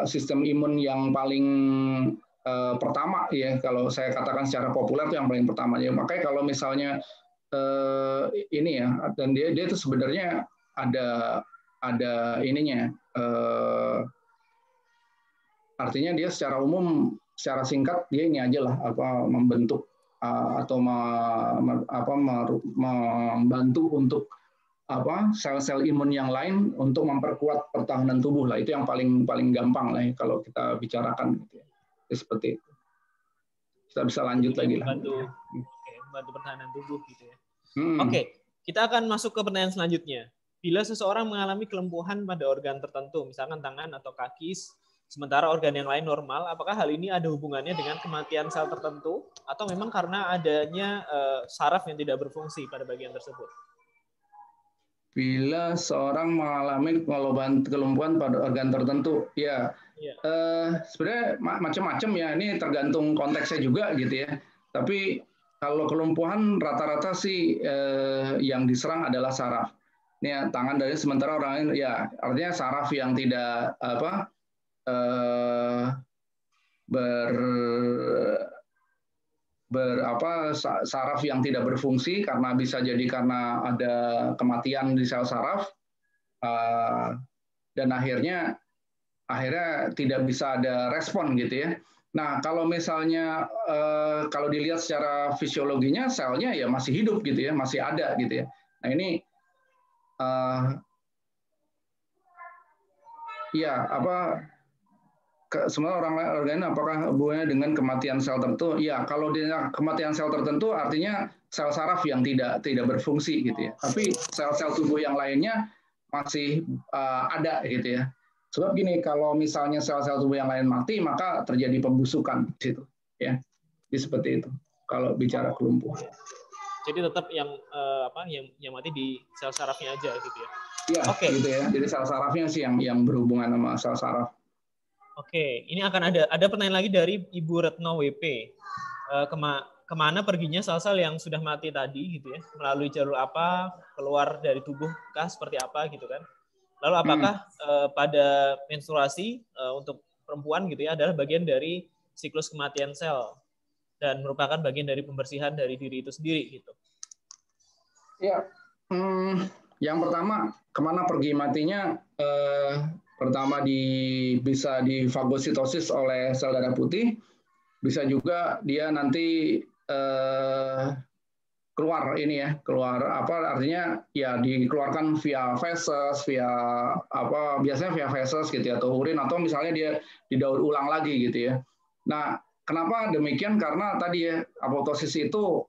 sistem imun yang paling pertama ya, kalau saya katakan secara populer itu yang paling pertama ya. Makanya kalau misalnya ini ya, dan dia itu sebenarnya ada ininya, artinya dia secara umum, secara singkat dia ini aja lah, membentuk atau membantu untuk sel-sel imun yang lain untuk memperkuat pertahanan tubuh lah. Itu yang paling gampang lah ya, kalau kita bicarakan gitu ya. Seperti itu. Kita bisa lanjut lagi lah. Membantu pertahanan tubuh gitu ya. Oke, kita akan masuk ke pertanyaan selanjutnya. Bila seseorang mengalami kelumpuhan pada organ tertentu, misalkan tangan atau kaki, sementara organ yang lain normal, apakah hal ini ada hubungannya dengan kematian sel tertentu atau memang karena adanya saraf yang tidak berfungsi pada bagian tersebut? Bila seorang mengalami kelumpuhan pada organ tertentu, ya sebenarnya macam-macam ya. Ini tergantung konteksnya juga gitu ya. Tapi kalau kelumpuhan rata-rata sih yang diserang adalah saraf. Ini ya, tangan dari sementara orang lain ya artinya saraf yang tidak saraf yang tidak berfungsi karena bisa jadi karena ada kematian di sel saraf dan akhirnya tidak bisa ada respon gitu ya. Nah kalau misalnya kalau dilihat secara fisiologinya selnya ya masih hidup gitu ya, masih ada gitu ya. Nah ini semua organ apakah hubungannya dengan kematian sel tertentu? Ya, kalau dia kematian sel tertentu artinya sel saraf yang tidak berfungsi gitu ya. Tapi sel-sel tubuh yang lainnya masih ada gitu ya. Sebab gini, kalau misalnya sel-sel tubuh yang lain mati, maka terjadi pembusukan di situ ya. Jadi seperti itu kalau bicara kelumpuhan. Jadi tetap yang mati di sel sarafnya aja gitu ya. Iya, gitu ya. Jadi sel sarafnya sih yang berhubungan sama sel saraf. Oke, ini akan ada pertanyaan lagi dari Ibu Retno WP. Kemana perginya sel-sel yang sudah mati tadi gitu ya? Melalui jalur apa? Keluar dari tubuh kah? Seperti apa gitu kan? Lalu apakah pada menstruasi untuk perempuan gitu ya adalah bagian dari siklus kematian sel dan merupakan bagian dari pembersihan dari diri itu sendiri gitu? Ya, yang pertama kemana pergi matinya? Pertama bisa difagositosis oleh sel darah putih, bisa juga dia nanti keluar artinya ya dikeluarkan via feses, biasanya via feses gitu ya, atau urin, atau misalnya dia didaur ulang lagi gitu ya. Nah, kenapa demikian? Karena tadi ya apoptosis itu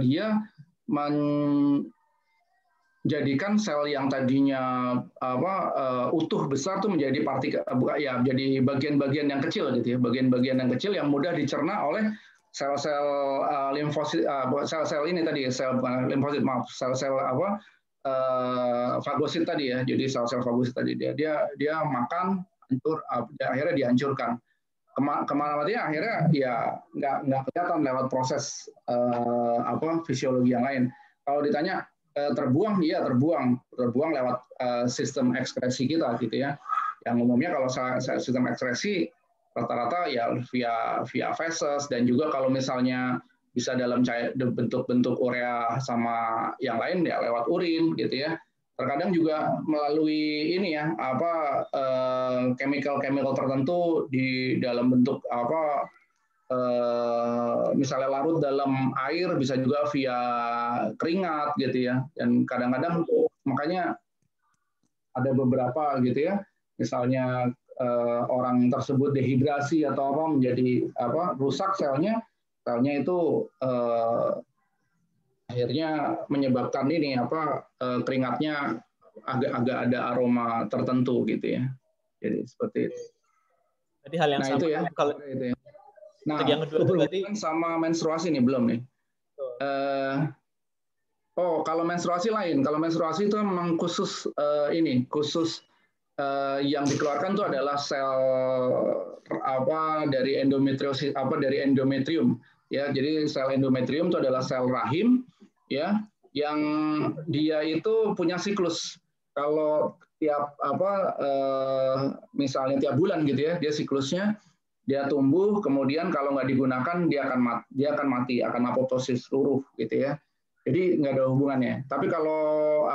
dia jadikan sel yang tadinya utuh besar tuh menjadi jadi bagian-bagian yang kecil gitu ya, bagian-bagian yang kecil yang mudah dicerna oleh sel-sel limfosit, sel-sel ini tadi, sel limfosit sel-sel fagosit tadi ya. Jadi sel-sel fagosit tadi dia makan, akhirnya dihancurkan. Kemana matinya akhirnya ya nggak kelihatan lewat proses fisiologi yang lain. Kalau ditanya terbuang lewat sistem ekskresi kita gitu ya. Yang umumnya kalau sistem ekskresi rata-rata ya via feses, dan juga kalau misalnya bisa dalam bentuk urea sama yang lain ya lewat urin gitu ya. Terkadang juga melalui ini ya chemical tertentu di dalam bentuk misalnya larut dalam air, bisa juga via keringat gitu ya. Dan kadang-kadang makanya ada beberapa gitu ya, misalnya orang tersebut dehidrasi atau menjadi rusak selnya itu akhirnya menyebabkan ini keringatnya agak ada aroma tertentu gitu ya. Jadi seperti itu. Jadi hal yang sama itu ya. Kalau itu ya. Nah, yang kedua berarti sama menstruasi nih belum nih. Kalau menstruasi lain. Kalau menstruasi itu memang khusus yang dikeluarkan itu adalah sel dari endometriosis dari endometrium ya. Jadi sel endometrium itu adalah sel rahim ya, yang dia itu punya siklus. Kalau tiap misalnya tiap bulan gitu ya, dia siklusnya, dia tumbuh, kemudian kalau nggak digunakan dia akan mati, akan apoptosis seluruh gitu ya. Jadi nggak ada hubungannya. Tapi kalau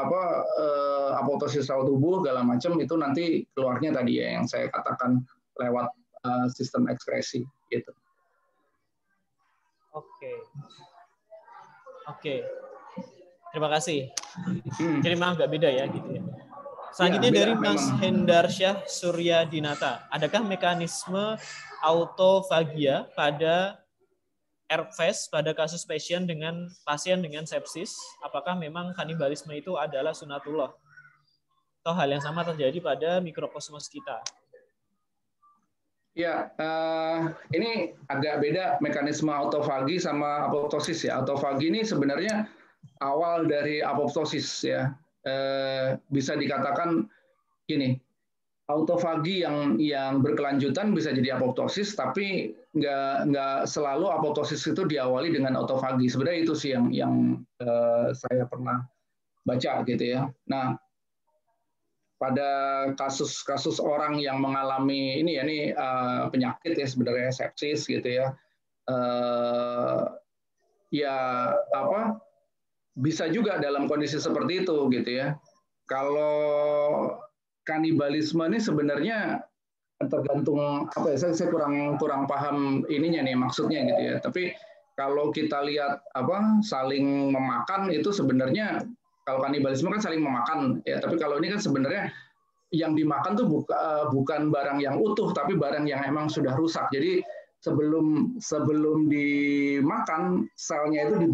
apoptosis sel tubuh segala macam itu nanti keluarnya tadi ya yang saya katakan lewat sistem ekskresi gitu. Oke. Terima kasih. Jadi memang agak beda ya gitu ya. Selanjutnya Ya, beda, dari Mas memang. Hendarsyah Suryadinata. Adakah mekanisme autofagia pada ARVES pada kasus pasien dengan sepsis? Apakah memang kanibalisme itu adalah sunatullah? Atau hal yang sama terjadi pada mikrokosmos kita? Ya, ini agak beda mekanisme autofagi sama apoptosis ya. Autofagi ini sebenarnya awal dari apoptosis ya. Bisa dikatakan gini, autofagi yang berkelanjutan bisa jadi apoptosis, tapi nggak selalu apoptosis itu diawali dengan autofagi. Sebenarnya itu sih yang saya pernah baca gitu ya. Nah, pada kasus-kasus orang yang mengalami ini ya penyakit ya sebenarnya sepsis gitu ya, ya apa bisa juga dalam kondisi seperti itu gitu ya. Kalau kanibalisme ini sebenarnya tergantung apa ya, saya kurang paham ininya nih maksudnya gitu ya. Tapi kalau kita lihat saling memakan itu sebenarnya, kalau kanibalisme kan saling memakan ya, tapi kalau ini kan sebenarnya yang dimakan tuh bukan barang yang utuh, tapi barang yang emang sudah rusak. Jadi sebelum dimakan, selnya itu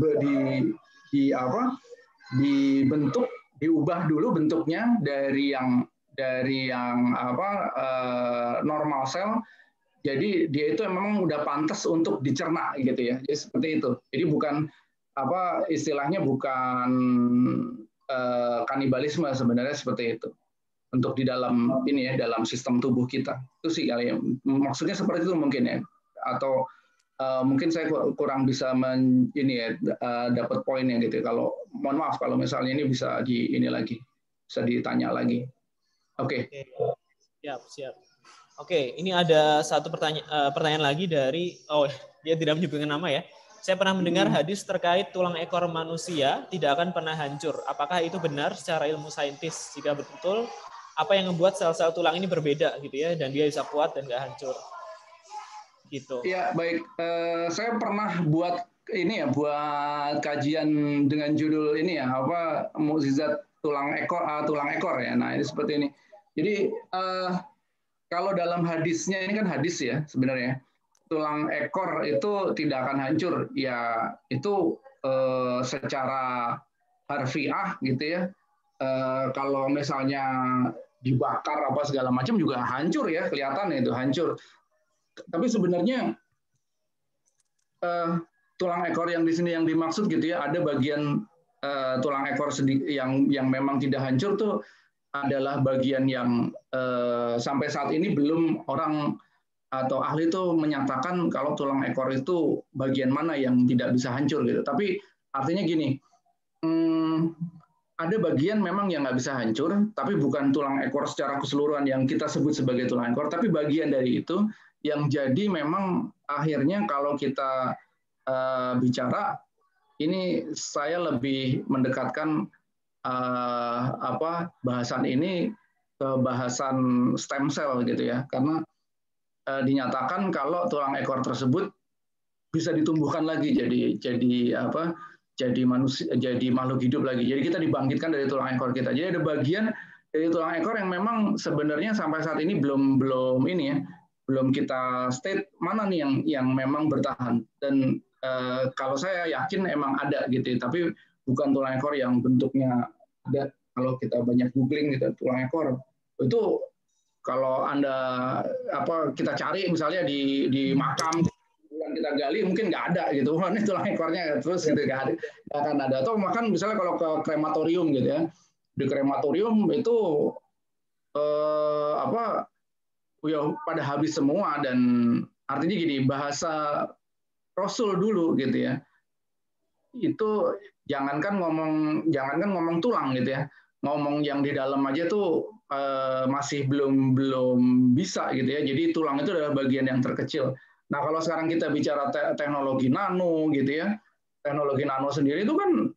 dibentuk, diubah dulu bentuknya dari yang normal sel. Jadi dia itu memang udah pantas untuk dicerna gitu ya. Jadi seperti itu. Jadi bukan istilahnya bukan kanibalisme sebenarnya seperti itu. Untuk di dalam ini ya, dalam sistem tubuh kita. Itu sih kali ya. Maksudnya seperti itu mungkin ya. Atau mungkin saya kurang bisa dapat poinnya gitu. Kalau mohon maaf kalau misalnya ini bisa bisa ditanya lagi. Oke. Siap. Oke, ini ada satu pertanyaan lagi dari dia tidak menyebutkan nama ya. Saya pernah mendengar hadis terkait tulang ekor manusia tidak akan pernah hancur. Apakah itu benar secara ilmu saintis? Jika betul, apa yang membuat sel-sel tulang ini berbeda gitu ya, dan dia bisa kuat dan nggak hancur? Gitu. Ya baik, saya pernah buat kajian dengan judul ini ya, mukjizat tulang ekor ya. Nah ini seperti ini. Jadi kalau dalam hadisnya, ini kan hadis ya sebenarnya, tulang ekor itu tidak akan hancur ya, itu secara harfiah gitu ya. Kalau misalnya dibakar apa segala macam juga hancur ya, kelihatan itu hancur. Tapi sebenarnya tulang ekor yang di sini yang dimaksud gitu ya, ada bagian tulang ekor yang memang tidak hancur tuh adalah bagian yang sampai saat ini belum orang atau ahli itu menyatakan kalau tulang ekor itu bagian mana yang tidak bisa hancur gitu. Tapi artinya gini, ada bagian memang yang nggak bisa hancur, tapi bukan tulang ekor secara keseluruhan yang kita sebut sebagai tulang ekor, tapi bagian dari itu yang jadi memang akhirnya kalau kita bicara ini, saya lebih mendekatkan bahasan ini ke bahasan stem cell gitu ya, karena dinyatakan kalau tulang ekor tersebut bisa ditumbuhkan lagi jadi manusia, jadi makhluk hidup lagi. Jadi kita dibangkitkan dari tulang ekor kita. Jadi ada bagian dari tulang ekor yang memang sebenarnya sampai saat ini belum kita state mana nih yang memang bertahan. Dan kalau saya yakin emang ada gitu, tapi bukan tulang ekor yang bentuknya ada. Kalau kita banyak googling gitu, tulang ekor itu kalau Anda kita cari misalnya di makam kita gali mungkin nggak ada gitu, ini tulang ekornya terus gitu nggak akan ada. Atau bahkan misalnya kalau ke krematorium gitu ya, di krematorium itu pada habis semua. Dan artinya gini, bahasa Rasul dulu gitu ya, itu jangankan ngomong tulang gitu ya, ngomong yang di dalam aja tuh masih belum bisa gitu ya. Jadi tulang itu adalah bagian yang terkecil. Nah kalau sekarang kita bicara teknologi nano gitu ya, teknologi nano sendiri itu kan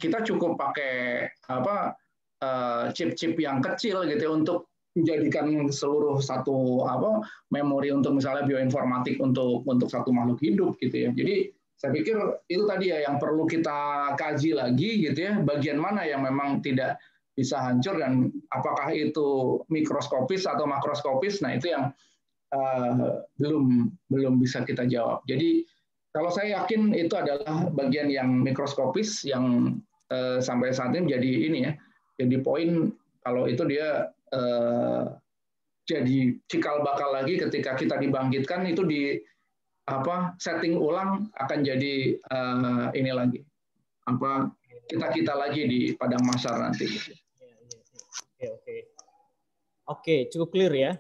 kita cukup pakai chip-chip yang kecil gitu ya, untuk menjadikan seluruh satu memori untuk misalnya bioinformatik untuk satu makhluk hidup gitu ya. Jadi Saya pikir itu tadi ya yang perlu kita kaji lagi gitu ya, bagian mana yang memang tidak bisa hancur dan apakah itu mikroskopis atau makroskopis. Nah, itu yang belum bisa kita jawab. Jadi kalau saya yakin itu adalah bagian yang mikroskopis yang sampai saat ini menjadi ini ya, jadi poin kalau itu dia jadi cikal bakal lagi ketika kita dibangkitkan itu di setting ulang akan jadi ini lagi kita lagi di padang mahsyar nanti. Oke, cukup clear ya.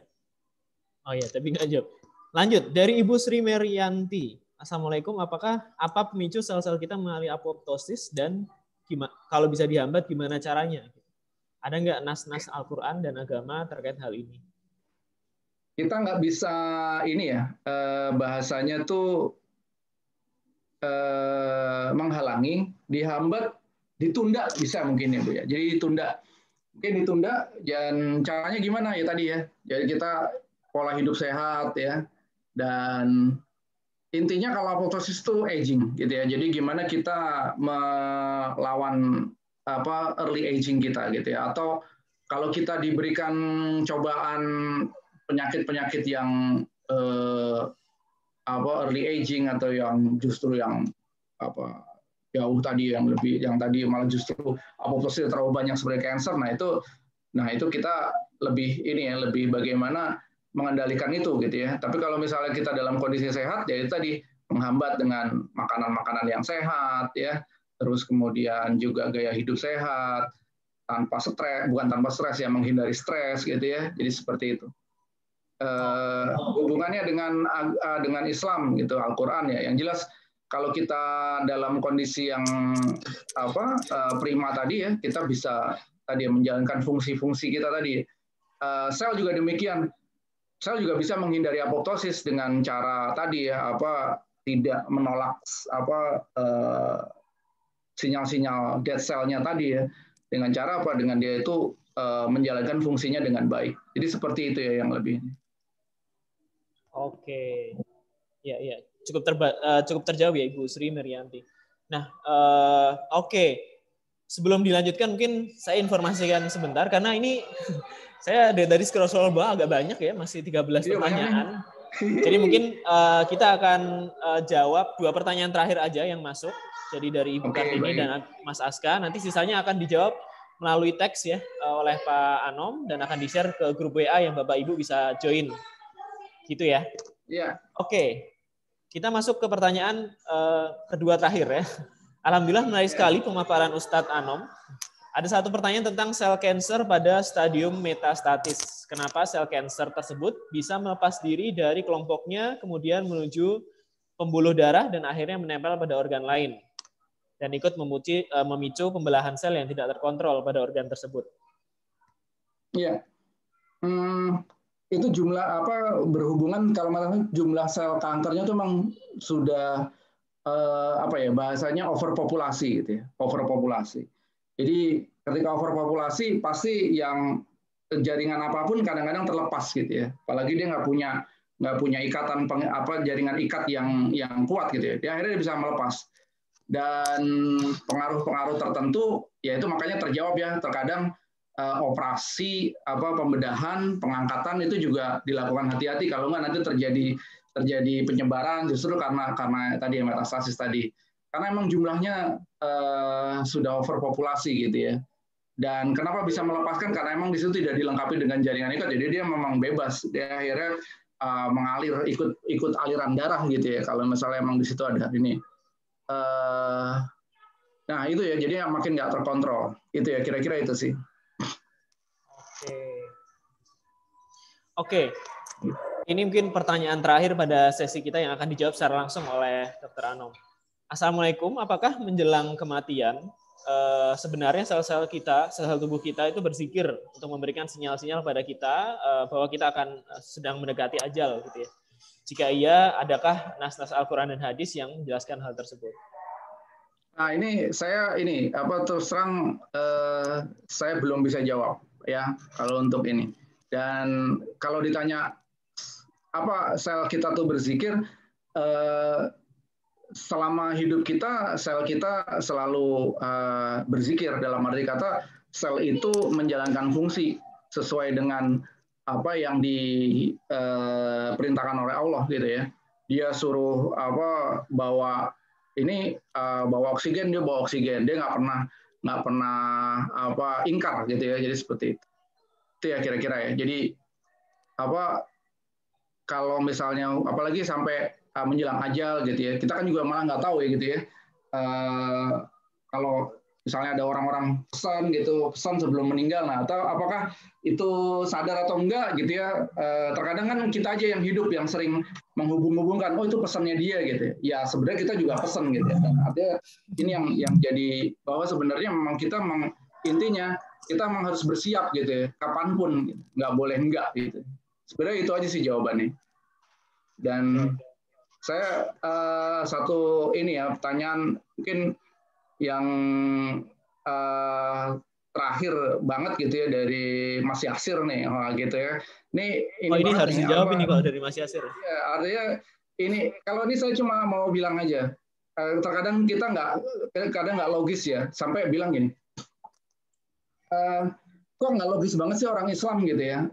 Oh ya, tapi nggak jawab. Lanjut dari Ibu Sri Merianti. Assalamualaikum. Apa pemicu sel-sel kita mengalami apoptosis dan kalau bisa dihambat gimana caranya? Ada nggak nas-nas Al-Quran dan agama terkait hal ini? Kita nggak bisa ini ya, bahasanya tuh menghalangi, dihambat, ditunda bisa mungkin ya Bu ya. Jadi ditunda dan caranya gimana ya tadi ya. Jadi kita pola hidup sehat ya, dan intinya kalau apoptosis itu aging gitu ya. Jadi gimana kita melawan early aging kita gitu ya. Atau kalau kita diberikan cobaan penyakit-penyakit yang early aging atau yang justru yang jauh tadi yang tadi malah justru apoptosis terlalu banyak seperti kanker. Nah itu kita lebih bagaimana mengendalikan itu gitu ya. Tapi kalau misalnya kita dalam kondisi sehat, ya itu tadi menghambat dengan makanan-makanan yang sehat ya, terus kemudian juga gaya hidup sehat, bukan tanpa stres ya, menghindari stres gitu ya. Jadi seperti itu. Hubungannya dengan Islam gitu, Al-Quran ya. Yang jelas kalau kita dalam kondisi yang prima tadi ya, kita bisa tadi menjalankan fungsi-fungsi kita tadi. Sel juga demikian. Sel juga bisa menghindari apoptosis dengan cara tadi ya, tidak menolak sinyal-sinyal dead cell-nya tadi ya, dengan cara dengan dia itu menjalankan fungsinya dengan baik. Jadi seperti itu ya yang lebih. Oke, ya cukup terjawab ya Ibu Sri Merianti. Nah, oke. Sebelum dilanjutkan mungkin saya informasikan sebentar karena ini saya dari scroll bawah agak banyak ya, masih 13 pertanyaan. Jadi mungkin kita akan jawab 2 pertanyaan terakhir aja yang masuk. Jadi dari Ibu Kartini dan Mas Aska, nanti sisanya akan dijawab melalui teks ya oleh Pak Anom dan akan di-share ke grup WA yang Bapak Ibu bisa join. Gitu ya? Iya. Oke. Kita masuk ke pertanyaan kedua terakhir ya. Alhamdulillah menarik sekali pemaparan Ustadz Anom. Ada satu pertanyaan tentang sel kanker pada stadium metastatis. Kenapa sel kanker tersebut bisa melepas diri dari kelompoknya, kemudian menuju pembuluh darah dan akhirnya menempel pada organ lain, dan ikut memicu pembelahan sel yang tidak terkontrol pada organ tersebut? Iya, itu jumlah berhubungan kalau jumlah sel kankernya itu memang sudah bahasanya overpopulasi gitu ya, overpopulasi. Jadi ketika overpopulasi pasti yang jaringan apapun kadang-kadang terlepas gitu ya. Apalagi dia nggak punya ikatan jaringan ikat yang kuat gitu ya. Dia akhirnya bisa melepas. Dan pengaruh-pengaruh tertentu yaitu makanya terjawab ya, terkadang operasi pembedahan, pengangkatan itu juga dilakukan hati-hati kalau nggak nanti terjadi penyebaran justru karena tadi ya metastasis tadi. Karena emang jumlahnya sudah overpopulasi gitu ya. Dan kenapa bisa melepaskan? Karena emang di situ tidak dilengkapi dengan jaringan ikat, jadi dia memang bebas. Dia akhirnya mengalir ikut aliran darah gitu ya. Kalau misalnya emang di situ ada ini. Nah itu ya, jadi makin nggak terkontrol. Itu ya kira-kira itu sih. Oke. Ini mungkin pertanyaan terakhir pada sesi kita yang akan dijawab secara langsung oleh Dr. Anom. Assalamualaikum, apakah menjelang kematian sebenarnya sel-sel tubuh kita itu berzikir untuk memberikan sinyal-sinyal pada kita bahwa kita akan sedang mendekati ajal gitu ya? Jika iya, adakah nas-nas Al-Quran dan hadis yang menjelaskan hal tersebut? Nah ini terus terang saya belum bisa jawab ya kalau untuk ini. Dan kalau ditanya apa sel kita tuh berzikir, selama hidup kita, sel kita selalu berzikir. Dalam arti kata, sel itu menjalankan fungsi sesuai dengan apa yang diperintahkan oleh Allah gitu ya. Dia suruh bawa bawa oksigen, dia bawa oksigen. Dia nggak pernah ingkar gitu ya. Jadi seperti itu. Itu ya kira-kira ya. Jadi kalau misalnya apalagi sampai menjelang ajal gitu ya, kita kan juga malah nggak tahu ya gitu ya. Kalau misalnya ada orang-orang pesan sebelum meninggal, nah atau apakah itu sadar atau enggak gitu ya. Terkadang kan kita aja yang hidup yang sering menghubung-hubungkan, oh itu pesannya dia gitu ya. Ya sebenarnya kita juga pesan gitu ya. Dan artinya ini yang jadi bahwa sebenarnya memang kita intinya kita memang harus bersiap gitu ya, kapanpun, nggak boleh enggak gitu. Sebenarnya itu aja sih jawabannya. Dan saya satu pertanyaan mungkin yang terakhir banget gitu ya dari Mas Yasir nih, gitu ya. Ini harus dijawab ini kalau dari Mas Yasir. Ya, artinya kalau ini saya cuma mau bilang aja. Terkadang kita nggak logis ya, sampai bilang gini. Kok nggak logis banget sih orang Islam gitu ya?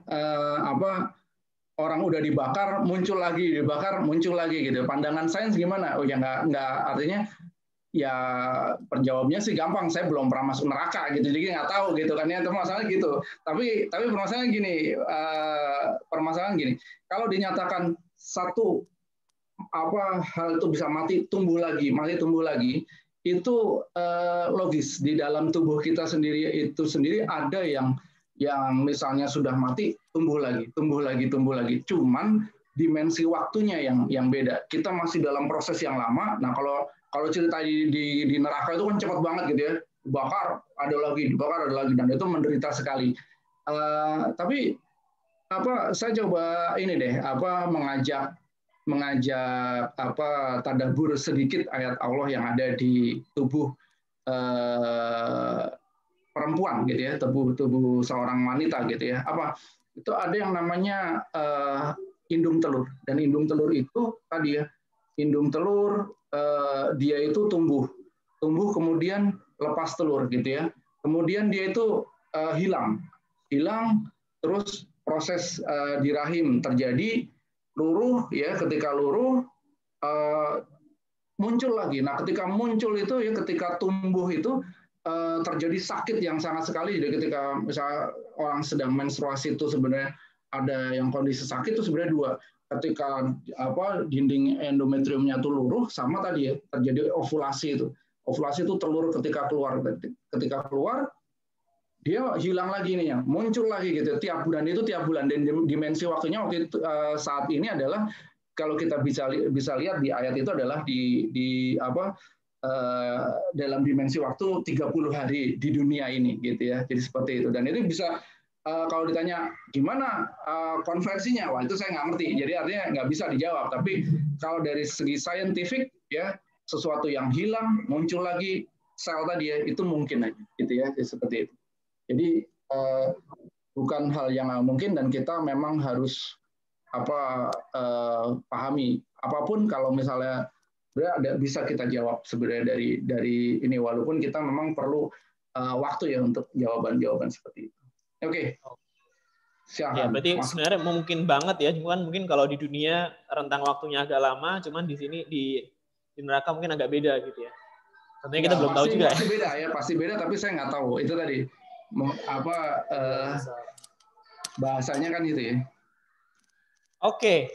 Orang udah dibakar muncul lagi, dibakar muncul lagi gitu. Pandangan sains gimana? Oh ya nggak, artinya ya penjawabnya sih gampang. Saya belum pernah masuk neraka gitu, jadi nggak tahu gitu kan ya. Itu masalah gitu. Tapi permasalahan gini. Kalau dinyatakan satu hal itu bisa mati tumbuh lagi, itu logis. Di dalam tubuh kita sendiri ada yang misalnya sudah mati tumbuh lagi. Cuman dimensi waktunya yang beda. Kita masih dalam proses yang lama. Nah kalau cerita di neraka itu kan cepat banget gitu ya. Dibakar ada lagi, dan itu menderita sekali. Tapi saya coba mengajak tadabbur sedikit ayat Allah yang ada di tubuh perempuan gitu ya, tubuh seorang wanita gitu ya. Itu ada yang namanya indung telur, dan indung telur itu tadi ya, indung telur dia itu tumbuh kemudian lepas telur gitu ya. Kemudian dia itu hilang terus proses di rahim terjadi, luruh ya, ketika luruh muncul lagi. Nah, ketika muncul itu ya, ketika tumbuh itu terjadi sakit yang sangat sekali. Jadi ketika misalnya orang sedang menstruasi itu sebenarnya ada yang kondisi sakit itu sebenarnya dua. Ketika dinding endometriumnya itu luruh, sama tadi ya terjadi ovulasi itu. Ovulasi itu telur ketika keluar dia hilang lagi nih, ya muncul lagi gitu tiap bulan, dan dimensi waktunya waktu itu saat ini adalah kalau kita bisa lihat di ayat itu adalah dalam dimensi waktu 30 hari di dunia ini gitu ya. Jadi seperti itu, dan itu bisa kalau ditanya gimana konversinya, wah itu saya nggak ngerti, jadi artinya nggak bisa dijawab. Tapi kalau dari segi saintifik ya, sesuatu yang hilang muncul lagi sel tadi ya, itu mungkin aja gitu ya, seperti itu. Jadi bukan hal yang mungkin, dan kita memang harus pahami apapun. Kalau misalnya ada bisa kita jawab sebenarnya dari ini, walaupun kita memang perlu waktu ya untuk jawaban seperti itu. Oke. Ya, berarti sebenarnya mungkin banget ya, cuman mungkin kalau di dunia rentang waktunya agak lama, cuman di sini di neraka mungkin agak beda gitu ya. Tentunya kita belum tahu juga. Pasti beda ya, pasti beda, tapi saya nggak tahu. Itu tadi bahasanya kan gitu ya. Oke.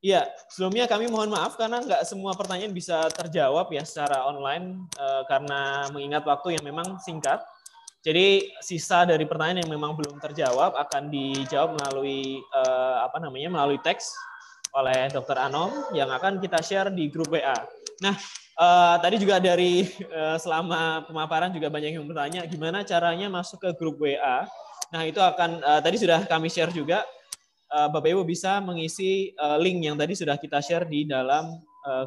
Ya, sebelumnya kami mohon maaf karena nggak semua pertanyaan bisa terjawab ya secara online karena mengingat waktu yang memang singkat. Jadi sisa dari pertanyaan yang memang belum terjawab akan dijawab melalui melalui teks oleh Dr. Anom yang akan kita share di grup WA. Nah, tadi juga dari selama pemaparan juga banyak yang bertanya gimana caranya masuk ke grup WA. Nah, itu akan tadi sudah kami share juga. Bapak Ibu bisa mengisi link yang tadi sudah kita share di dalam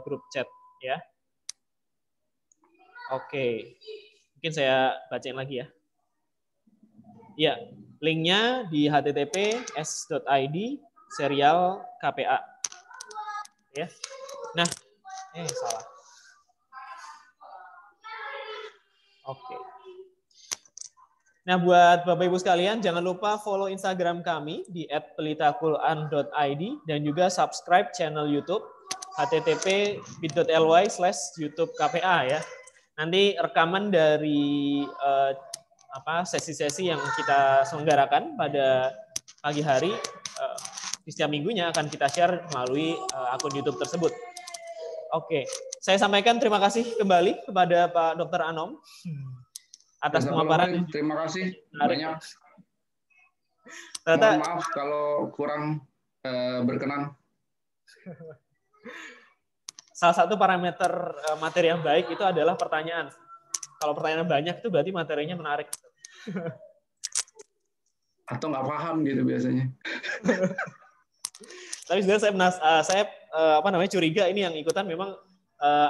grup chat ya. Oke. Mungkin saya bacain lagi ya. Ya, linknya di http://s.id serial KPA. Ya. Nah, Salah. Oke. Nah, buat Bapak Ibu sekalian, jangan lupa follow Instagram kami di @pelitaquran.id dan juga subscribe channel YouTube http://youtube.kpa ya. Nanti rekaman dari sesi-sesi yang kita selenggarakan pada pagi hari di setiap minggunya akan kita share melalui akun YouTube tersebut. Oke, saya sampaikan terima kasih kembali kepada Pak Dr. Anom atas pemaparan. Terima kasih banyak. Mohon maaf kalau kurang berkenan. Salah satu parameter materi yang baik itu adalah pertanyaan. Kalau pertanyaan banyak itu berarti materinya menarik. Atau nggak paham gitu biasanya. Tapi sebenarnya saya curiga ini yang ikutan memang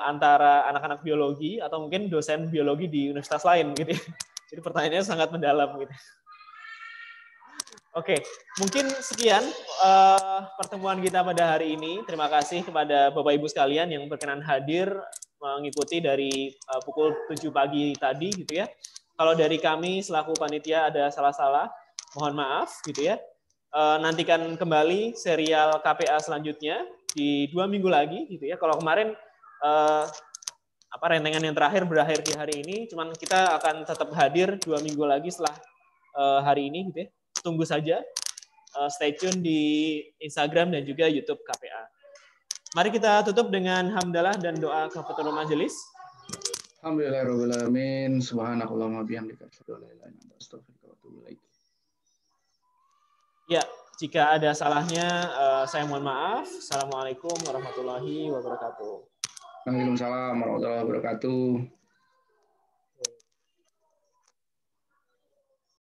antara anak-anak biologi atau mungkin dosen biologi di universitas lain gitu. Jadi pertanyaannya sangat mendalam gitu. Oke, mungkin sekian pertemuan kita pada hari ini. Terima kasih kepada Bapak Ibu sekalian yang berkenan hadir mengikuti dari pukul 7 pagi tadi gitu ya. Kalau dari kami selaku panitia ada salah-salah, mohon maaf gitu ya. Nantikan kembali serial KPA selanjutnya di 2 minggu lagi gitu ya. Kalau kemarin rentengan yang terakhir berakhir di hari ini, cuman kita akan tetap hadir 2 minggu lagi setelah hari ini gitu ya. Tunggu saja, stay tune di Instagram dan juga YouTube KPA. Mari kita tutup dengan hamdalah dan doa kafaratul majelis. Alhamdulillahirabbil alamin, subhanakallahumma bihamdika asyhadu an la ilaha illa anta astaghfiruka wa atubu ilaik. Ya, jika ada salahnya saya mohon maaf. Assalamualaikum warahmatullahi wabarakatuh. Waalaikumsalam warahmatullahi wabarakatuh.